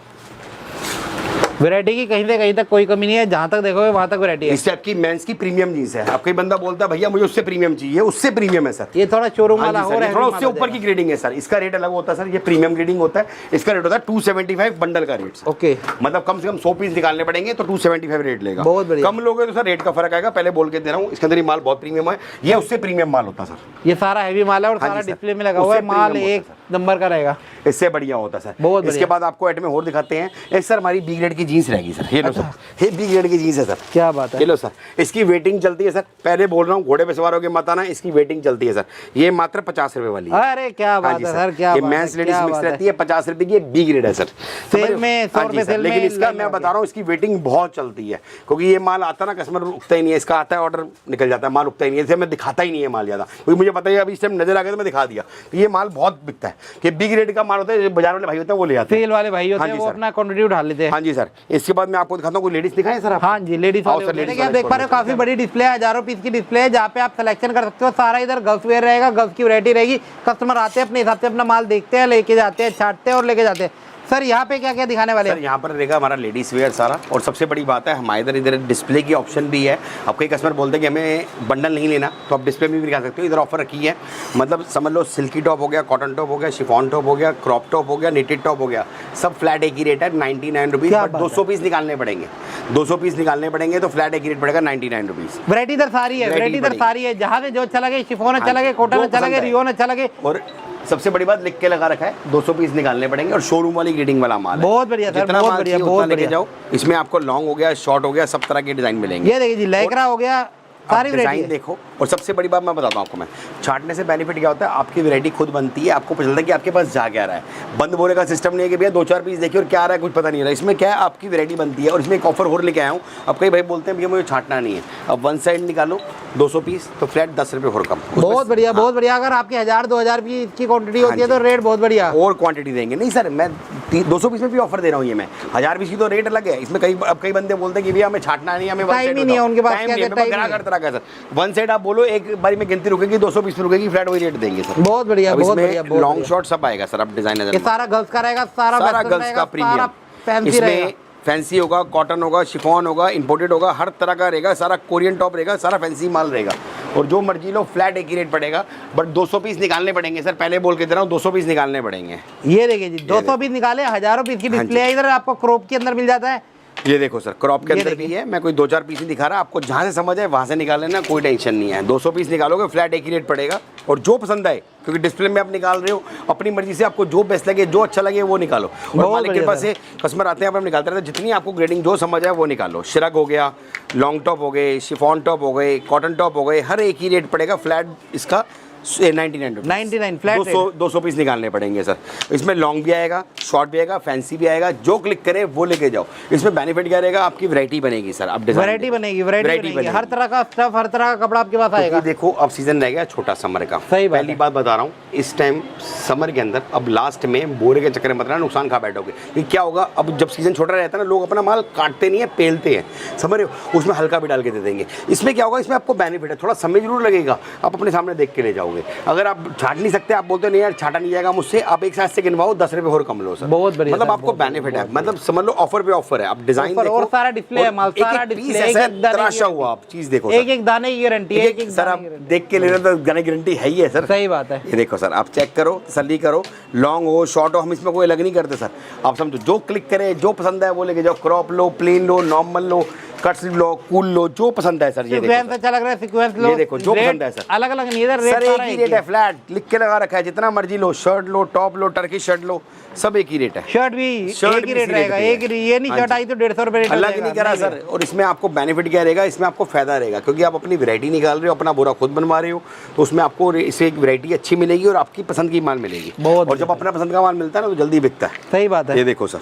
वैरायटी की कहीं से कहीं तक कोई कमी नहीं है, जहां तक देखोगे वहां तक वैरायटी है। इस टाइप की मेंस की प्रीमियम जींस है। आपका बंदा बोलता है भैया मुझे उससे प्रीमियम चाहिए, उससे प्रीमियम है सर। ये थोड़ा शोरूम वाला हो रहा है, थोड़ा उससे ऊपर की ग्रेडिंग है सर। इसका रेट अलग होता है सर, ये प्रीमियम ग्रेडिंग होता है। इसका रेट होता है 275 बंडल का रेट। ओके, मतलब कम से कम 100 पीस निकालने पड़ेंगे तो 275 रेट लेगा। बहुत बढ़िया। कम लोगे तो सर रेट का फर्क आएगा, पहले बोल के दे रहा हूँ। इसके अंदर ये माल बहुत प्रीमियम है, ये उससे प्रीमियम माल होता है सर। ये सारा हैवी माल है और सारा डिस्प्ले में लगा हुआ है, माल एक नंबर का रहेगा, इससे बढ़िया होता है सर। बहुत इसके बाद आपको आइटम और दिखाते हैं। एक सर हमारी बी ग्रेड की जीन्स रहेगी सर। ये लो सर, ये बी ग्रेड की जीन्स है सर। क्या बात है। ये लो सर, इसकी वेटिंग चलती है सर। पहले बोल रहा हूँ, घोड़े पे सवार होकर मत आना, इसकी वेटिंग चलती है सर। ये मात्र 50 रुपए वाली है। अरे क्या बात है सर, क्या ये मेंस लेडीज मिक्स रहती है, 50 रुपए की बी ग्रेड है सर। सेल में 100 रुपए सेल में, लेकिन इसका मैं बता रहा हूँ इसकी वेटिंग बहुत चलती है, क्योंकि ये माल आता ना कस्टमर रुकता ही नहीं है। इसका आता है ऑर्डर निकल जाता है, माल रुकता ही नहीं है। इसे मैं दिखाता ही नहीं है माल ज्यादा, क्योंकि मुझे पता है अभी इस टाइम नजर आ गया तो मैं दिखा दिया। तो ये माल बहुत बिकता है। कि बिग रेट का माल होता है, जो बाजार वाले भाई होते हैं वो ले आते हैं, सेल वाले भाई होते हाँ हैं जी वो सर। अपना क्वांटिटी उठा लेते हैं। हाँ जी सर। इसके बाद मैं आपको दिखाता हूँ, कोई लेडीज दिखाएं सर आप? हाँ जी, लेडीज आओ वाले सर, होते हैं। ladies देखिए आप वाले देख पा रहे हो काफी बड़ी डिस्प्ले है, हजारों पीस की डिस्प्ले है, जहाँ पे आप सिलेक्शन कर सकते हो। सारा इधर गर्ल्स वेयर रहेगा, गर्ल्स की वैरायटी रहेगी। कस्टमर आते हैं अपने हिसाब से अपना माल देखते हैं, लेके जाते हैं, छांटते हैं और लेके जाते हैं। सर यहाँ पे क्या क्या दिखाने वाले सर हैं? यहाँ पर रहेगा हमारा लेडीज वेयर सारा, और सबसे बड़ी बात है हमारे इधर डिस्प्ले की ऑप्शन भी है। अब कई कस्टमर बोलते हैं कि हमें बंडल नहीं लेना, तो आप डिस्प्ले में भी दिखा सकते हो। इधर ऑफर रखी है, मतलब समझ लो सिल्की टॉप हो गया, कॉटन टॉप हो गया, शिफॉन टॉप हो गया, क्रॉप टॉप हो गया, निटेड टॉप हो गया, सब फ्लैट एक ही रेट है 99 रुपीज़। क्या बट बात 200 पीस निकालने पड़ेंगे, 200 पीस निकालने पड़ेंगे तो फ्लैट एक ही रेट पड़ेगा 99 रुपीज़। वैरायटी इधर सारी है, वैरायटी इधर सारी है, जहाँ से जो अच्छा लगे, शिफॉन अच्छा लगे, कॉटन जो अच्छा लगे, पसंद है। रियोन अच्छा लगे। और सबसे बड़ी बात लिख के लगा रखा है 200 पीस निकालने पड़ेंगे, और शोरूम वाली ग्रेडिंग वाला माल है। बहुत बढ़िया सर, जितना बहुत माल बढ़िया, चाहिए बहुत उतना लेके बढ़िया। जाओ। इसमें आपको लॉन्ग हो गया, शॉर्ट हो गया, सब तरह के डिजाइन मिलेंगे। ये देखिए जी, लैक्रा हो गया, सारी वैरायटी डिजाइन है। देखो। और सबसे बड़ी बात मैं बताता हूँ आपको, मैं छाटने से बेनिफिट क्या होता है, आपकी वैरायटी खुद बनती है, आपको पता चलता है कि आपके पास जा क्या रहा है। बंद बोले का सिस्टम नहीं है कि भैया 2-4 पीस देखिए और क्या आ रहा है कुछ पता नहीं रहा। इसमें क्या है, आपकी वैरायटी बनती है। और इसमें एक ऑफर और लेके आया हूँ। अब कई भाई बोलते हैं भैया मुझे छाटना नहीं है, अब वन साइड निकालो 200 पीस तो फ्लैट 10 रुपये और कम। बहुत बढ़िया, बहुत बढ़िया। अगर आपकी 1000-2000 की क्वांटिटी होती है तो रेट बहुत बढ़िया। और क्वांटिटी देंगे। नहीं सर, मैं 200 पीस में भी ऑफर दे रहा हूँ। ये मैं 1000 पीस की तो रेट अलग है। इसमें कई बंदे बोलते हैं कि भैया हमें छाटना नहीं है, हमें टाइम ही नहीं है उनके पास, क्या कहते हैं, ग्राहक हर तरह का सर। वन साइड आप बोलो एक बारी में गिनती रुकेगी, 200 पीस रुकेगी, फ्लैट वही रेट देंगे सर। बहुत बढ़िया, बहुत बढ़िया, बहुत लॉन्ग बढ़िया। शॉर्ट सब आएगा सर। अब डिजाइन ये सारा गर्ल्स का रहेगा, सारा सारा वेस्टर्न गर्ल्स रहेगा, का प्रीमियम। सारा फैंसी रहेगा। इसमें फैंसी होगा, कॉटन होगा, शिफॉन होगा, इंपोर्टेड होगा, हर तरह का रहेगा। सारा कोरियन टॉप रहेगा, सारा फैंसी माल रहेगा। और जो मर्जी लो फ्लैट एक ही रेट पड़ेगा। बट 200 पीस निकालने पड़ेंगे सर, पहले बोल के दे रहा हूँ 200 पीस निकालने पड़ेंगे। ये देखिए जी, 200 पीस निकाले, हजारों पीस की डिस्प्ले है। इधर आपको क्रॉप के अंदर मिल जाता है। ये देखो सर, क्रॉप के ये अंदर भी है। मैं कोई 2-4 पीस ही दिखा रहा, आपको जहाँ से समझ आए वहाँ से निकाल लेना, कोई टेंशन नहीं है। 200 पीस निकालोगे फ्लैट एक ही रेट पड़ेगा। और जो पसंद आए, क्योंकि डिस्प्ले में आप निकाल रहे हो, अपनी मर्जी से आपको जो बेस्ट लगे, जो अच्छा लगे वो निकालो। और मालिक के पास से कस्टमर आते हैं, आप निकालते रहते हैं। जितनी आपको ग्रेडिंग जो समझ आए वो निकालो। श्रग हो गया, लॉन्ग टॉप हो गए, शिफॉन टॉप हो गए, कॉटन टॉप हो गए, हर एक ही रेट पड़ेगा फ्लैट इसका 99 फ्लैट 200 पीस निकालने पड़ेंगे सर। इसमें लॉन्ग भी आएगा, शॉर्ट भी आएगा, फैंसी भी आएगा। जो क्लिक करे वो लेके जाओ। इसमें बेनिफिट क्या रहेगा, आपकी वैरायटी बनेगी सर। अब वैरायटी बनेगी, वैरायटी बनेगी, हर तरह का स्टफ, हर तरह का कपड़ा आपके पास आएगा। देखो अब सीजन रह गया छोटा समर का। सही बात पहली बात बता रहा हूँ, इस टाइम समर के अंदर अब लास्ट में बोरे के चक्कर में मत रहना, नुकसान खा बैठोगे। ये क्या होगा, अब जब सीजन छोटा रहता है ना, लोग अपना माल काटते नहीं है, पेलते हैं, समझ रहे हो। उसमें हल्का भी डाल के दे देंगे। इसमें क्या होगा, इसमें आपको बेनिफिट है, थोड़ा समय जरूर लगेगा, आप अपने सामने देख के ले जाओगे। अगर आप छाट नहीं सकते, आप बोलते नहीं यार छाटा नहीं जाएगा मुझसे, आप एक साथ से गिनवाओ, 10 रुपये और कम लो सर। बहुत बढ़िया, मतलब आपको बेनिफिट है, मतलब समझ लो ऑफर पे ऑफर है। आप डिजाइन देखो और सारा डिस्प्ले है, माल सारा डिस्प्ले, एक तराशा हुआ। आप चीज देखो, एक दाने की गारंटी है, एक सर आप देख के ले रहे तो गाने गारंटी है ही है सर। सही बात है। ये देखो सर, आप चेक करो, तसल्ली करो, लॉन्ग हो शॉर्ट हो, हम इसमें कोई अलग नहीं करते सर। आप समझो, जो क्लिक करे, जो पसंद है वो लेके जाओ। क्रॉप लो, प्लेन लो, नॉर्मल लो, कट स्लीव लो, कूल लो, जो पसंद है सर। ये देखो सीक्वेंस अच्छा लग रहा है, सीक्वेंस लो। ये देखो जो पसंद है सर। अलग अलग नहीं, इधर रेट सर सारा एक ही रेट है, फ्लैट लिख के लगा रखा है। जितना मर्जी लो, शर्ट लो, टॉप लो, टर्की शर्ट लो, सब एक ही रेट है। शर्ट भी एक ही रेट रहेगा, एक ही। ये नहीं शर्ट आई तो 150 रुपये रेट अलग नहीं करा सर। और इसमें आपको बेनिफिट क्या रहेगा, इसमें आपको फायदा रहेगा, क्योंकि आप अपनी वैरायटी निकाल रहे हो, अपना बोरा खुद बनवा रहे हो, तो उसमें आपको इससे एक वैरायटी अच्छी मिलेगी और आपकी पसंद की माल मिलेगी। और जब अपना पसंद का माल मिलता है ना, तो जल्दी बिकता है। सही बात है। ये देखो सर,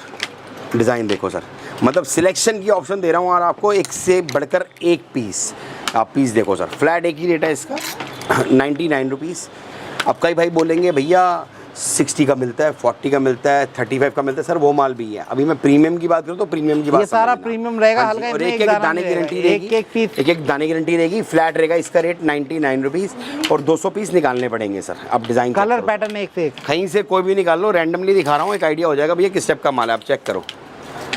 डिज़ाइन देखो सर, मतलब सिलेक्शन की ऑप्शन दे रहा हूँ और आपको एक से बढ़कर एक पीस। आप पीस देखो सर, फ्लैट एक ही रेट है इसका 99 रुपीज़। अब कई भाई बोलेंगे भैया 60 का मिलता है, 40 का मिलता है, 35 का मिलता है। सर वो माल भी है। अभी मैं प्रीमियम की बात करूँ तो प्रीमियम की बात ये सारा प्रीमियम रहेगा, हाँ हल्का और इसमें एक एक दाने की गारंटी रहेगी, एक दाने की गारंटी रहेगी। फ्लैट रहेगा इसका रेट 99 रुपीज़ और 200 पीस निकालने पड़ेंगे सर। अब डिज़ाइन कलर पैटर्न एक से एक, कहीं से कोई भी निकाल लो, रैंडमली दिखा रहा हूँ, एक आइडिया हो जाएगा भैया किस टाइप का माल है। आप चेक करो,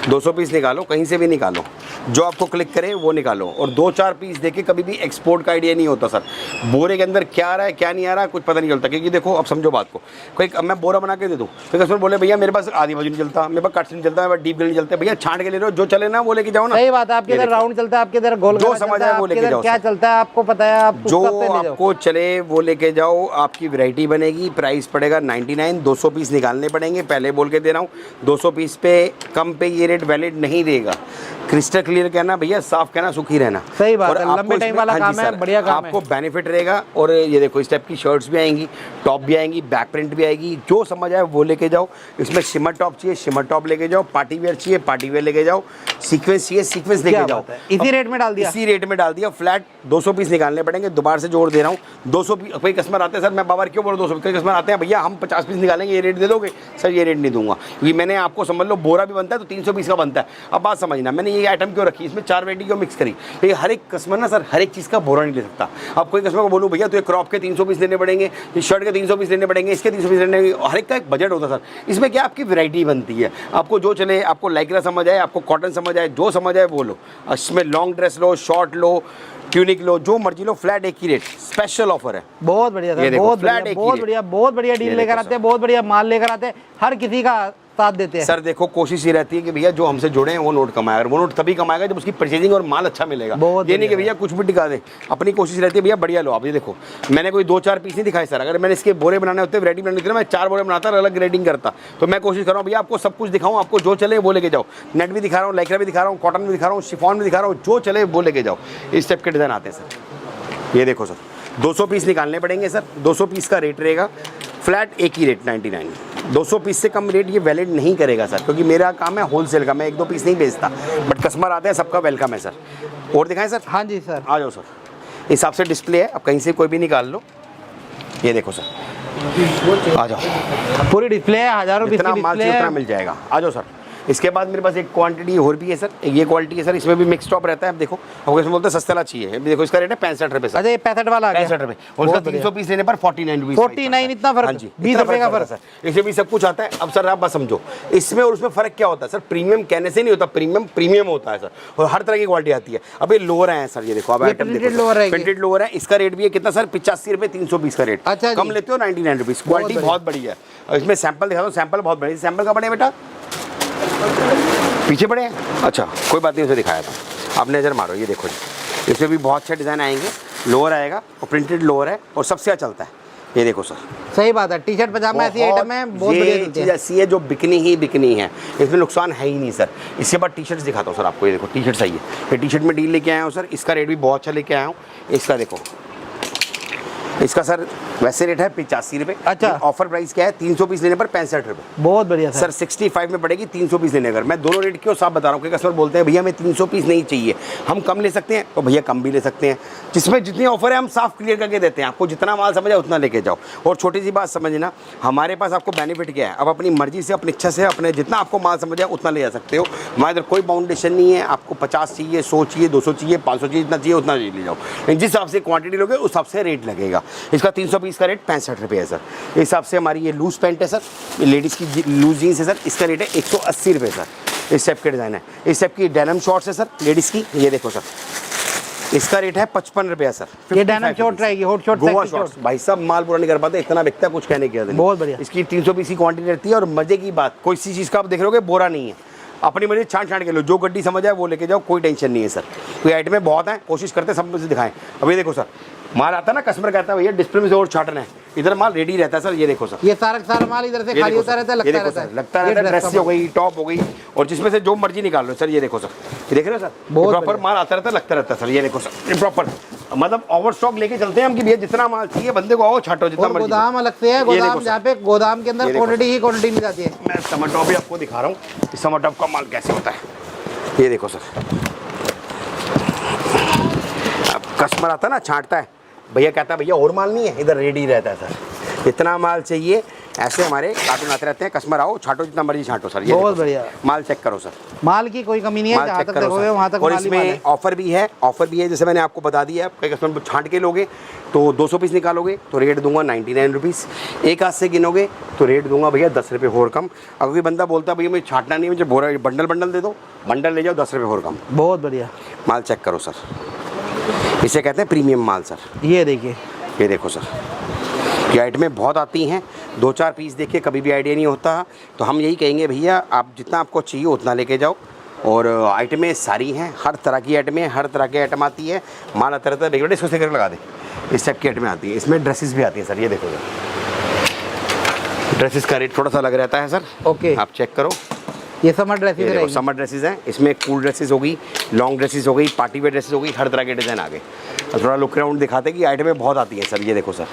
200 पीस निकालो, कहीं से भी निकालो, जो आपको क्लिक करे वो निकालो। और 2-4 पीस देके कभी भी एक्सपोर्ट का आइडिया नहीं होता सर। बोरे के अंदर क्या आ रहा है क्या नहीं आ रहा है कुछ पता नहीं चलता, क्योंकि देखो अब समझो बात को, कोई मैं बोरा बना के दे दूँ तो कस्टमर बोले भैया मेरे पास आधी बाजू नहीं चलता, मेरे पास कट नहीं चलता, मेरे पास डीप नहीं चलता। भैया छांट के ले रहे हो, जो चले ना वो लेके जाओ ना। सही बात है। आपके इधर राउंड चलता है, आपके इधर गोल जो समझ आए वो लेके जाओ। क्या चलता है आपको पता है, आप जो आपको चले वो लेके जाओ। आपकी वैरायटी बनेगी, प्राइस पड़ेगा 99। 200 पीस निकालने पड़ेंगे, पहले बोल के दे रहा हूँ। 200 पीस पे कम पे ये रेट वैलिड नहीं देगा, क्रिस्टल क्लियर कहना भैया, साफ कहना, सुखी रहना। सही बात और है, आपको लंबे टाइम इसमें- वाला हाँ जी काम है, सर, बढ़िया काम है। आपको बेनिफिट रहेगा। और ये देखो इस टाइप की शर्ट्स भी आएंगी, टॉप भी आएंगी, बैक प्रिंट भी आएगी, जो समझ आए वो लेके जाओ। इसमें शिमर टॉप चाहिए, शिमर टॉप लेके जाओ, पार्टी वेयर चाहिए, पार्टी वेयर लेके जाओ, सीक्वेंस चाहिए, सीक्वेंस लेके जाओ। इसी रेट में डाल दिया, इसी रेट में डाल दिया। फ्लैट 200 पीस निकालने पड़ेंगे, दोबारा से जोड़ दे रहा हूँ। 200 पीस, कोई कस्टमर आते हैं सर, मैं बाबर क्यों बोल 200, कई कस्टमर आते हैं भैया हम 50 पीस निकालेंगे, ये रेट दे दोगे? सर ये रेट नहीं दूंगा, क्योंकि मैंने आपको समझ लो बोरा भी बनता है तो 300 पीस का बनता है। अब बात समझना, मैंने ये आइटम क्यों रखी, इसमें 4 वैरायटी क्यों मिक्स करी? ये हर एक कस्टमर ना सर हर एक चीज़ का बोरा नहीं ले सकता। अब कोई कस्टमर को बोलूँ भैया तो ये क्रॉप के 300 पीस लेने पड़ेंगे, इस शर्ट के 300 पीस लेने पड़ेंगे, इसके 300 पीस लेने पड़ेंगे, हर एक का एक बजट होता है सर। इसमें क्या आपकी वैरायटी बनती है, आपको जो चले, आपको लाइक्रा समझ आए, आपको कॉटन समझ आए, जो समझ आए वो लो। इसमें लॉन्ग ड्रेस लो, शॉर्ट लो, ट्यूनिक लो, जो मर्जी लो, फ्लैट एक ही रेट, स्पेशल ऑफर है। बहुत बढ़िया ये सर, देखो, बहुत फ्लैट बढ़िया, एक ही बहुत रेट। बढ़िया, बहुत बढ़िया डील ये लेकर देखो आते हैं, बहुत बढ़िया माल लेकर आते हैं, हर किसी का साथ देते हैं। सर देखो कोशिश ये रहती है कि भैया जो हमसे जुड़े हैं वो नोट कमाए, और वो नोट तभी कमाएगा जब उसकी परचेजिंग और माल अच्छा मिलेगा। बहुत ये नहीं कि भैया कुछ भी टिका दे, अपनी कोशिश रहती है भैया बढ़िया लो। आप ये देखो, मैंने कोई 2-4 पीस नहीं दिखाए सर, अगर मैंने इसके बोरे बनाने होते, वैरायटी बनानी होती है, मैं 4 बोरे बनाता और अलग ग्रेडिंग करता। तो मैं कोशिश कर रहा हूँ भैया आपको सब कुछ दिखाऊँ, आपको जो चले वो लेके जाओ। नेट भी दिखा रहा हूँ, लाइक्रा भी दिखा रहा हूँ, कॉटन भी दिखा रहा हूँ, शिफॉन भी दिखा रहा हूँ, जो चले वो लेके जाओ। इस टाइप के डिज़ाइन आते हैं सर। ये देखो सर 200 पीस निकालने पड़ेंगे सर, 200 पीस का रेट रहेगा, फ्लैट एक ही रेट 99। 200 पीस से कम रेट ये वैलिड नहीं करेगा सर, क्योंकि मेरा काम है होलसेल का, मैं 1-2 पीस नहीं बेचता, बट कस्टमर आते हैं सबका वेलकम है सर। और दिखाएं सर? हाँ जी सर, आ जाओ सर। इस हिसाब से डिस्प्ले है, अब कहीं से कोई भी निकाल लो। ये देखो सर, आ जाओ, पूरी डिस्प्ले है, हजारों पीस जितना की माल डिस्प्ले चाहिए उतना है। मिल जाएगा। आ जाओ सर। इसके बाद मेरे पास एक क्वांटिटी और भी है सर, ये क्वालिटी है सर, इसमें भी मिक्स टॉप रहता है। अब देखो, अब इसमें बोलते हैं सस्ता वाला चाहिए, अभी देखो इसका रेट है 65 रुपये सर। अच्छा ये 65 वाला आ गया, 65 रुपये, और उसका 300 पीस लेने पर 49 रुपीज़। 49 इतना फर्क, हाँ जी, 20 रुपये का फर्क सर। इसमें भी सब कुछ आता है। अब सर आप बात समझो, इसमें और उसमें फ़र्क क्या होता है सर? प्रीमियम कहने से नहीं होता, प्रीमियम प्रीमियम होता है सर, और हर तरह की क्वालिटी आती है। अब ये लोअर है सर, ये देखो, अब आइटम printed lower है ये। प्रिंटेड लोअर है, इसका रेट भी है कितना सर? 85 रुपये, 300 पीस का रेट। अच्छा कम जी। लेते हो 99 रुपीज़, क्वालिटी बहुत बढ़िया है। और इसमें सैंपल दिखा दो, सैंपल बहुत बढ़िया। सैंपल का बड़े बेटा पीछे पड़े हैं, अच्छा कोई बात नहीं, उसे दिखाया था, आप नज़र मारो। ये देखो जी, इसमें भी बहुत अच्छे डिज़ाइन आएंगे। लोअर आएगा और प्रिंटेड लोअर है, और सबसे अच्छा चलता है। ये देखो सर, सही बात है, टी शर्ट पजामा ऐसी आइटम है, बहुत बढ़िया ये चलती चीज़ है। ऐसी है जो बिकनी ही बिकनी है, इसमें नुकसान है ही नहीं सर। इसके बाद टी शर्ट्स दिखाता हूँ सर आपको। ये देखो टी शर्ट सही है, ये टी शर्ट में डील लेके आया हूँ सर, इसका रेट भी बहुत अच्छा लेके आया हूँ। इसका देखो, इसका सर वैसे रेट है 85 रुपये। अच्छा, ऑफर प्राइस क्या है? 300 पीस लेने पर 65 रुपये। बहुत बढ़िया सर 65 में पड़ेगी 300 पीस लेने पर। मैं दोनों रेट क्यों साफ बता रहा हूँ, कि कस्टमर बोलते हैं भैया हमें 300 पीस नहीं चाहिए, हम कम ले सकते हैं, तो भैया कम भी ले सकते हैं। जिसमें जितनी ऑफर है हम साफ क्लियर करके देते हैं, आपको जितना माल समझ आए उतना लेके जाओ। और छोटी सी बात समझना, हमारे पास आपको बेनिफिट क्या है, अब अपनी मर्जी से, अपनी इच्छा से, अपने जितना आपको माल समझ आए उतना ले जा सकते हो। हमारे इधर कोई बाउंडेशन नहीं है, आपको 50 चाहिए, 100 चाहिए, 200 चाहिए, 500 चाहिए, जितना चाहिए उतना ले जाओ। लेकिन जिस हिसाब से क्वांटिटी लोगे उस हिसाब से रेट लगेगा। इसका 300 पीस का रेट 65 रुपये है सर। इस हिसाब से हमारी ये लूज पैंट है सर, ये लेडीज़ की लूज जीन्स है सर, इसका रेट है 180 रुपये सर। इस टाइप के डिज़ाइन है। इस टाइप की डेनिम शॉर्ट्स है सर लेडीज़ की, ये देखो सर, इसका रेट है 55 रुपये सर। ये डेनिम शॉर्ट रहेगी, हॉट शॉर्ट, गोवा शॉर्ट्स, भाई साहब माल पूरा नहीं कर पाते, इतना बिकता है, कुछ कहने की आदत नहीं। बहुत बढ़िया। इसकी 300 पीस की क्वांटिटी रहती है। और मजे की बात, कोई सी चीज़ का आप देख रहे हो बोरा नहीं है, अपनी मर्जी छांट छांट के लो, जो गड्डी समझ आए वो लेके जाओ, कोई टेंशन नहीं है सर। कोई आइटमें बहुत हैं, कोशिश करते हैं सब मुझे दिखाएं। अब ये देखो सर, माल आता है ना, कस्टमर कहता है भैया डिस्प्ले में से और छाटना है, इधर माल रेडी रहता है सर। ये देखो सर, ये सारा माल इधर से खाली होता रहता है, लगता रहता है, लगता रहता है, ड्रेस हो गई, टॉप हो गई, और जिसमें से जो मर्जी निकाल लो सर। ये देखो सर, ये देख रहे हो सर, प्रॉपर माल आता रहता है, लगता रहता है सर। ये देखो सर, ये प्रॉपर मतलब ओवर स्टॉक लेके चलते हैं हम, कि भैया जितना माल चाहिए बंदे को आओ छाटो जितना मर्जी। गोदाम अलग से है, गोदाम जहाँ पे गोदाम के अंदर क्वांटिटी ही क्वांटिटी मिल जाती है। मैं समर टॉप भी आपको दिखा रहा हूँ, इस समर टॉप का माल कैसे होता है। ये देखो सर, अब कस्टमर आता है ना, छांटता है, भैया कहता है भैया और माल नहीं है, इधर रेडी रहता है सर, इतना माल चाहिए। ऐसे हमारे कार्टून आते रहते हैं, कस्टमर आओ छाटो जितना मर्जी छाटो सर। ये बहुत बढ़िया, माल चेक करो सर, माल की कोई कमी नहीं है, जहाँ तक देखोगे वहाँ तक। और इसमें ऑफर भी है, ऑफर भी है, जैसे मैंने आपको बता दिया है। कई कस्टमर छांट के लोगे तो 200 पीस निकालोगे तो रेट दूंगा 99 रुपीज़, एक हाथ से गिनोगे तो रेट दूंगा भैया 10 रुपये और कम। अगर कोई बंदा बोलता है भैया मुझे छाटना नहीं, मुझे बोरा बंडल दे दो, बंडल ले जाओ 10 रुपये और कम। बहुत बढ़िया माल चेक करो सर, इसे कहते हैं प्रीमियम माल सर। ये देखिए, ये देखो सर, ये आइटमें बहुत आती हैं, 2-4 पीस देखिए कभी भी आइडिया नहीं होता। तो हम यही कहेंगे भैया आप जितना आपको चाहिए उतना लेके जाओ। और आइटमें सारी हैं, हर तरह की आइटमें, हर तरह की आइटम आती है, माल आता रहता है। बेटे इसको स्टिकर लगा दे, इस टाइप की आइटमें आती है। इसमें ड्रेसेस भी आती हैं सर, ये देखो सर, ड्रेसेस का रेट थोड़ा सा अलग रहता है सर। ओके, आप चेक करो, ये समर ड्रेसेस ये देखो रहेगी। समर ड्रेसेस हैं, इसमें कूल ड्रेसेस हो गई, लॉन्ग ड्रेसेस हो गई, पार्टी वेयर ड्रेसेस हो गई, हर तरह के डिज़ाइन आ गए। और थोड़ा लुक राउंड दिखाते हैं कि आइटमें बहुत आती हैं सर। ये देखो सर,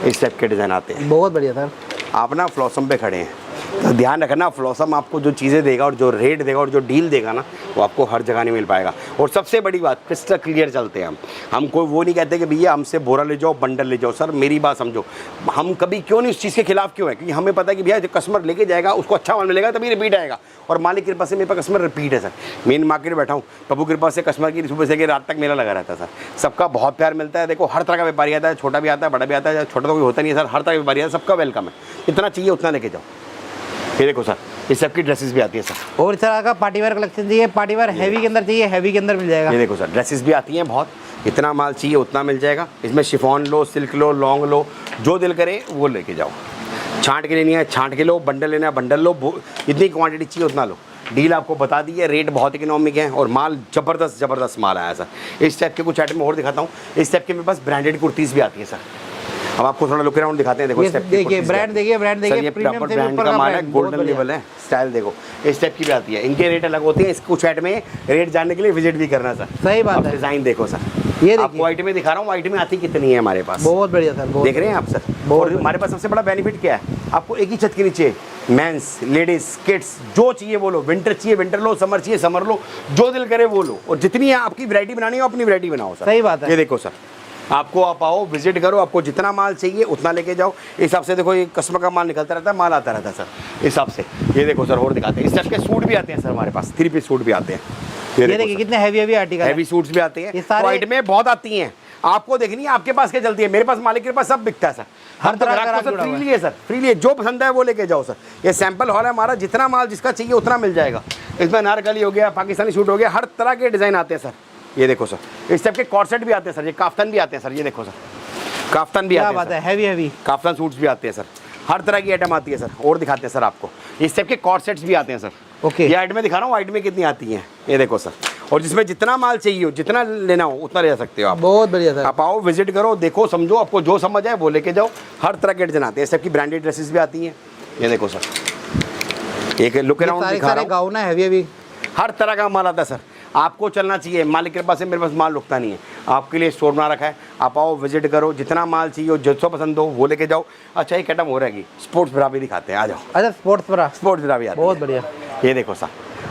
इस टाइप के डिज़ाइन आते हैं। बहुत बढ़िया सर। आप ना फ्लॉसम पे खड़े हैं तो ध्यान रखना, फ्लॉसम आपको जो चीज़ें देगा और जो रेट देगा और जो डील देगा ना, वो आपको हर जगह नहीं मिल पाएगा। और सबसे बड़ी बात, क्रिस्टल क्लियर चलते हैं हम कोई वो नहीं कहते कि भैया हमसे बोरा ले जाओ, बंडल ले जाओ। सर मेरी बात समझो, हम कभी क्यों नहीं उस चीज़ के खिलाफ क्यों है, क्योंकि हमें पता है कि भैया जो कस्टमर लेके जाएगा उसको अच्छा माल मिलेगा तभी रिपीट आएगा। और मालिक की कृपा से मेरे पास कस्टमर रिपीट है सर। मेन मार्केट बैठा हूँ, प्रभु कृपा से कस्टमर की सुबह से रात तक मेला लगा रहता है सर। सबका बहुत प्यार मिलता है। देखो हर तरह का व्यापारी आता है, छोटा भी आता है, बड़ा भी आता है, छोटा तो कोई होता नहीं है सर। हर तरह का व्यापारी आता है, सबका वेलकम है। इतना चाहिए उतना लेके जाओ। ये देखो सर, इस सब की ड्रेसेस भी आती है सर। और इस तरह का पार्टी वेयर कलेक्शन चाहिए, पार्टी वेयर हैवी के अंदर चाहिए, हैवी के अंदर मिल जाएगा। ये देखो सर, ड्रेसेस भी आती हैं बहुत। इतना माल चाहिए उतना मिल जाएगा। इसमें शिफॉन लो, सिल्क लो, लॉन्ग लो, जो दिल करे वो लेके जाओ। छांट के लेनी है छांट के लो, बंडल लेना है बंडल लो, जितनी क्वांटिटी चाहिए उतना लो। डील आपको बता दी है, रेट बहुत इकोनॉमिक है और माल ज़बरदस्त माल आया सर। इस टाइप के कुछ आइटम और दिखाता हूँ। इस टाइप के मेरे पास ब्रांडेड कुर्तीज़ भी आती है सर। अब आपको थोड़ा लुक अराउंड दिखाते हैं। देखो ये देखिए ब्रांड, देखिए ब्रांड, देखिए ये प्रीमियम प्रॉपर से ब्रांड ऊपर का का माल है, ब्रांड, गोल्डन लेवल है। स्टाइल देखो इस टाइप की भी आती है। इनके रेट अलग होते हैं। इस कुछ आइटम में रेट जानने के लिए विजिट भी करना सर। सही बात है। डिजाइन देखो सर, ये आपको देखिए आइटम में दिखा रहा हूँ। आइटम में आती कितनी है हमारे पास, बहुत बढ़िया सर। बहुत देख रहे हैं आप सर। और हमारे पास सबसे बड़ा बेनिफिट क्या है, आपको एक ही छत के नीचे मेंस, लेडीज, किड्स, जो चाहिए वो लो। विंटर चाहिए विंटर लो, समर चाहिए समर लो, जो दिल करे वो लो। और जितनी आपकी वैरायटी बनानी है अपनी वैरायटी बनाओ सर। सही बात है। ये देखो सर, आपको आप आओ, विजिट करो, आपको जितना माल चाहिए उतना लेके जाओ। इस हिसाब से देखो, ये कस्टमर का माल निकलता रहता है, माल आता रहता है सर। इस हिसाब से ये देखो सर, और दिखाते हैं। इस टाइप के सूट भी आते हैं सर हमारे पास, 3 पीस सूट भी आते हैं। ये देखिए कितने हैवी आर्टिकल, हैवी सूट्स भी आते ये हैं। सारे- वाइट में बहुत आती हैं, आपको देखनी है आपके पास क्या चलती है। मेरे पास मालिक के पास सब बिकता है सर। हर हम तो तरह का ग्राहक को जुड़ा सर हुआ फ्री लिए सर, फ्री लिए, जो पसंद है वो लेके जाओ सर। ये सैंपल हॉल है हमारा, जितना माल जिसका चाहिए उतना मिल जाएगा। इसमें अनारकली हो गया, पाकिस्तानी सूट हो गया, हर तरह के डिजाइन आते हैं सर। ये देखो सर, इस टाइप के कॉर्सेट भी आते हैं सर, ये काफ्तान भी आते हैं सर। ये देखो सर, काफ्तान भी क्या आते हैं बात है, हैवी काफ्तान सूट्स भी आते हैं सर। हर तरह की आइटम आती है सर। और दिखाते हैं सर आपको, इस टाइप के कॉर्सेट्स भी आते हैं सर। ओके। ये आइटमें दिखा रहा हूँ, आइटमें कितनी आती हैं ये देखो सर। और जिसमें जितना माल चाहिए हो, जितना लेना हो उतना ले सकते हो आप। बहुत बढ़िया सर। आप आओ, विजिट करो, देखो, समझो, आपको जो समझ आए वो लेके जाओ। हर तरह के डिजाइन आते हैं। सबकी ब्रांडेड ड्रेसेस भी आती हैं। ये देखो सर, एक लुक अराउंड दिखा रहा सारे हूँ। गाउन है हैवी। हर तरह का माल आता है सर। आपको चलना चाहिए, मालिक के पास से मेरे पास माल रुकता नहीं है। आपके लिए स्टोर बना रखा है, आप आओ, विजिट करो, जितना माल चाहिए हो, जो पसंद हो वो लेके जाओ। अच्छा, एक आइटम हो रहेगी, स्पोर्ट्स ब्रा भी दिखाते हैं, आ जाओ। अच्छा, स्पोर्ट्स ब्रा, स्पोर्ट्स ब्रा भी आती है। बहुत बढ़िया। ये देखो सर,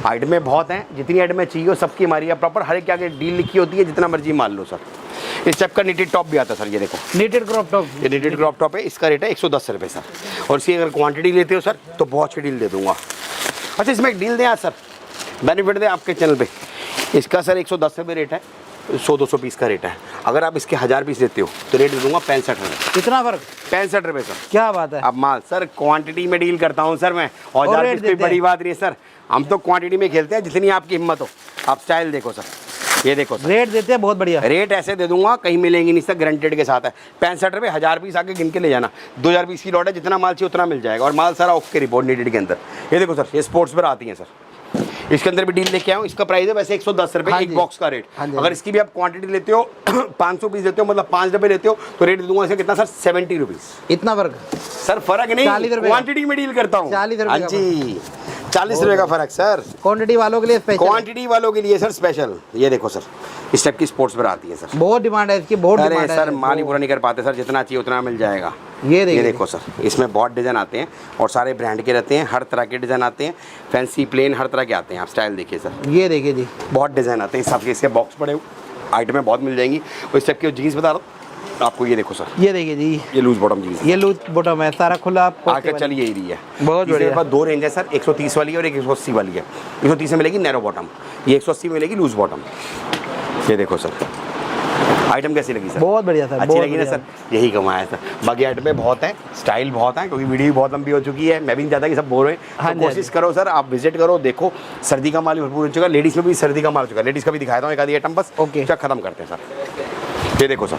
आइटमें बहुत हैं, जितनी आइटमें चाहिए सबकी हमारी है प्रॉपर। हर एक के आगे डील लिखी होती है, जितना मर्जी मान लो सर। इस टाइप का नीटेड टॉप भी आता है सर। ये देखो नीटेड क्रॉप टॉप, ये नीटेड क्रॉप टॉप है। इसका रेट है 110 रुपये सर। और इसकी अगर क्वांटिटी लेते हो सर तो बहुत अच्छी डील दे दूंगा। अच्छा, इसमें एक डील दें आज सर, बेनिफिट दें आपके चैनल पे। इसका सर 110 रुपये रेट है, 100-200 पीस का रेट है। अगर आप इसके 1000 पीस लेते हो तो रेट दे दूंगा 65 रुपये। कितना फर्क, 65 रुपये सर। क्या बात है। अब माल सर क्वांटिटी में डील करता हूँ सर मैं, और 1000 रेट पीस कोई देते हैं। बड़ी बात नहीं है सर। हम तो क्वांटिटी में खेलते हैं, जितनी आपकी हिम्मत हो। आप स्टाइल देखो सर, ये देखो सर, रेट देते हैं बहुत बढ़िया। रेट ऐसे दे दूंगा कहीं मिलेंगी नहीं सर, गारंटेड के साथ है। 65 रुपये, 1000 पीस आके गिन के ले जाना। 2000 पीस की लॉट है, जितना माल चाहिए उतना मिल जाएगा। और माल सारा ओके रिपोर्ट नीडेड के अंदर। ये देखो सर, ये स्पोर्ट्स पर आती हैं सर। इसके अंदर भी डील लेके आऊँ। इसका प्राइस है वैसे 110 रुपये, हाँ एक जी। बॉक्स का रेट। हाँ जी। अगर इसकी भी आप क्वांटिटी लेते हो 500 पीस लेते हो, मतलब 5 डब्बे लेते हो, तो रेट दे दूंगा इसे कितना सर, 70 रुपीज़। इतना फर्क, सर फर्क नहीं, 40 रुपये क्वांटिटी में डील करता हूँ। 40 रुपये हाँ का जी, 40 रुपये का फर्क सर। क्वांटिटी वालों के लिए स्पेशल, क्वांटिटी वालों के लिए सर स्पेशल। ये देखो सर, इस टाइप की स्पोर्ट्स पर आती है सर। बहुत डिमांड है इसकी, बहुत अरे डिमांड है सर, माल ही पूरा नहीं कर पाते सर, जितना चाहिए उतना मिल जाएगा। ये ये देखो सर, इसमें बहुत डिज़ाइन आते हैं और सारे ब्रांड के रहते हैं। हर तरह के डिज़ाइन आते हैं, फैंसी, प्लेन, हर तरह के आते हैं। आप स्टाइल देखिए सर, ये देखिए जी, बहुत डिज़ाइन आते हैं। इस हिसाब से इसके बॉक्स पड़े आइटमें बहुत मिल जाएंगी। और इस टाइप की जीन्स बता रहा हूँ आपको, ये देखो सर, ये देखिए जी, ये लूज बॉटम जीन्स ये लूज बॉटम है, सारा खुला आपको। आके चलिए ही रही है। बहुत बढ़िया। इसके पास 2 रेंज है सर, 130 वाली और एक 180 वाली है। 130 में मिलेगी नैरो बॉटम, ये 180 में मिलेगी लूज बॉटम। ये देखो सर, आइटम कैसी लगी सर? बहुत बढ़िया सर, अच्छी बहुत लगी ना बढ़िया। सर? यही कमाया है सर। बाकी आइटमें बहुत हैं, स्टाइल बहुत हैं, क्योंकि वीडियो भी बहुत लंबी हो चुकी है। मैं भी नहीं चाहता कि सब बोर हुए। हाँ तो जी, कोशिश करो सर, आप विजिट करो, देखो। सर्दी का माल भी भरपूर हो चुका है, लेडीज़ में भी सर्दी का माल हो चुका है। लेडीज़ का भी दिखाता हूँ एक आधी आइटम बस, ओके। चेक खत्म करते हैं सर। ये देखो सर,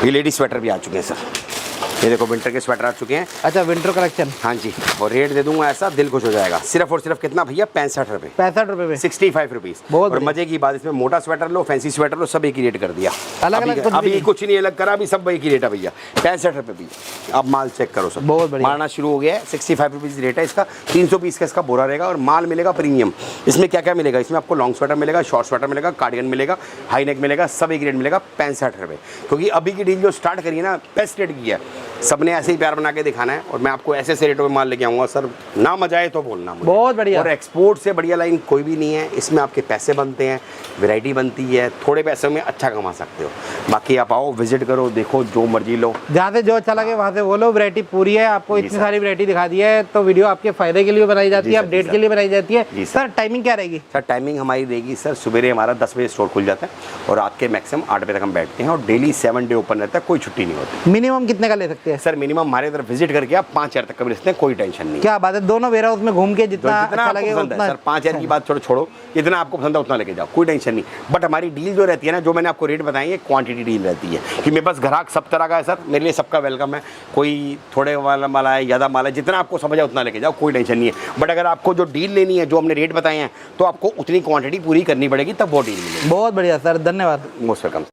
ये लेडीज स्वेटर भी आ चुके हैं सर। ये देखो विंटर के स्वेटर आ चुके हैं। अच्छा विंटर कलेक्शन। हाँ जी, और रेट दे दूंगा ऐसा दिल खुश हो जाएगा, सिर्फ और सिर्फ कितना भैया 65 रुपये, 65 रुपये में 65 रुपीज़। बहुत और बढ़िया। मजे की बात, इसमें मोटा स्वेटर लो, फैंसी स्वेटर लो, सब एक ही रेट कर दिया। अलग-अलग कुछ भी अभी नहीं। कुछ नहीं अलग करा, अभी सब एक ही रेट है भैया, 65 रुपये भैया। अब माल चेक करो सब, बहुत बढ़िया। मारना शुरू हो गया है। 65 रुपीज़ रेट है इसका, 300 पीस का इसका बोरा रहेगा और माल मिलेगा प्रीमियम। इसमें क्या क्या मिलेगा, इसमें आपको लॉन्ग स्वेटर मिलेगा, शॉर्ट स्वेटर मिलेगा, कार्डिगन मिलेगा, हाई नेक मिलेगा, सब एक रेट मिलेगा 65 रुपये। क्योंकि अभी की डील जो स्टार्ट करी है ना, बेस्ट रेट की है, सबने ऐसे ही प्यार बना के दिखाना है और मैं आपको ऐसे ऐसे रेटों में माल लेके आऊँगा सर, ना मजा आए तो बोलना मुझे। बहुत बढ़िया। और एक्सपोर्ट से बढ़िया लाइन कोई भी नहीं है, इसमें आपके पैसे बनते हैं, वैरायटी बनती है, थोड़े पैसों में अच्छा कमा सकते हो। बाकी आप आओ, विजिट करो, देखो, जो मर्जी लो। जहाँ से जो अच्छा लगे वहाँ से वो लो, वैरायटी पूरी है, आपको इतनी सारी वैरायटी दिखा दी है, तो वीडियो आपके फायदे के लिए बनाई जाती है, अपडेट के लिए बनाई जाती है। सर टाइमिंग क्या रहेगी? सर टाइमिंग हमारी रहेगी सर, सुबह हमारा 10 बजे स्टोर खुल जाता है और रात के मैक्सिमम 8 बजे तक हम बैठते हैं और डेली 7 डे ओपन रहता है, कोई छुट्टी नहीं होती। मिनिमम कितने का ले सकते हैं? सर मिनिमम हमारे तरफ विजिट करके आप 5000 तक का भी ले सकते हैं, कोई टेंशन नहीं। क्या बात है, दोनों वेयर हाउस में घूम के जितना अच्छा आपको लगे पसंद है उतना। सर, 5000 की बात छोड़ो, जितना आपको पसंद है उतना लेके जाओ, कोई टेंशन नहीं। बट हमारी डील जो रहती है ना, जो मैंने आपको रेट बताई है, क्वांटिटी डील रहती है कि मेरे पास ग्राहक सब तरह का है सर, मेरे लिए सबका वेलकम है। कोई थोड़े वाला माल है, ज़्यादा माल है, जितना आपको समझ है उतना लेके जाओ, कोई टेंशन नहीं है। बट अगर आपको जो डील लेनी है, जो हमने रेट बताए हैं, तो आपको उतनी क्वांटिटी पूरी करनी पड़ेगी, तब वो डील मिलेगी। बहुत बढ़िया सर, धन्यवाद। Most welcome.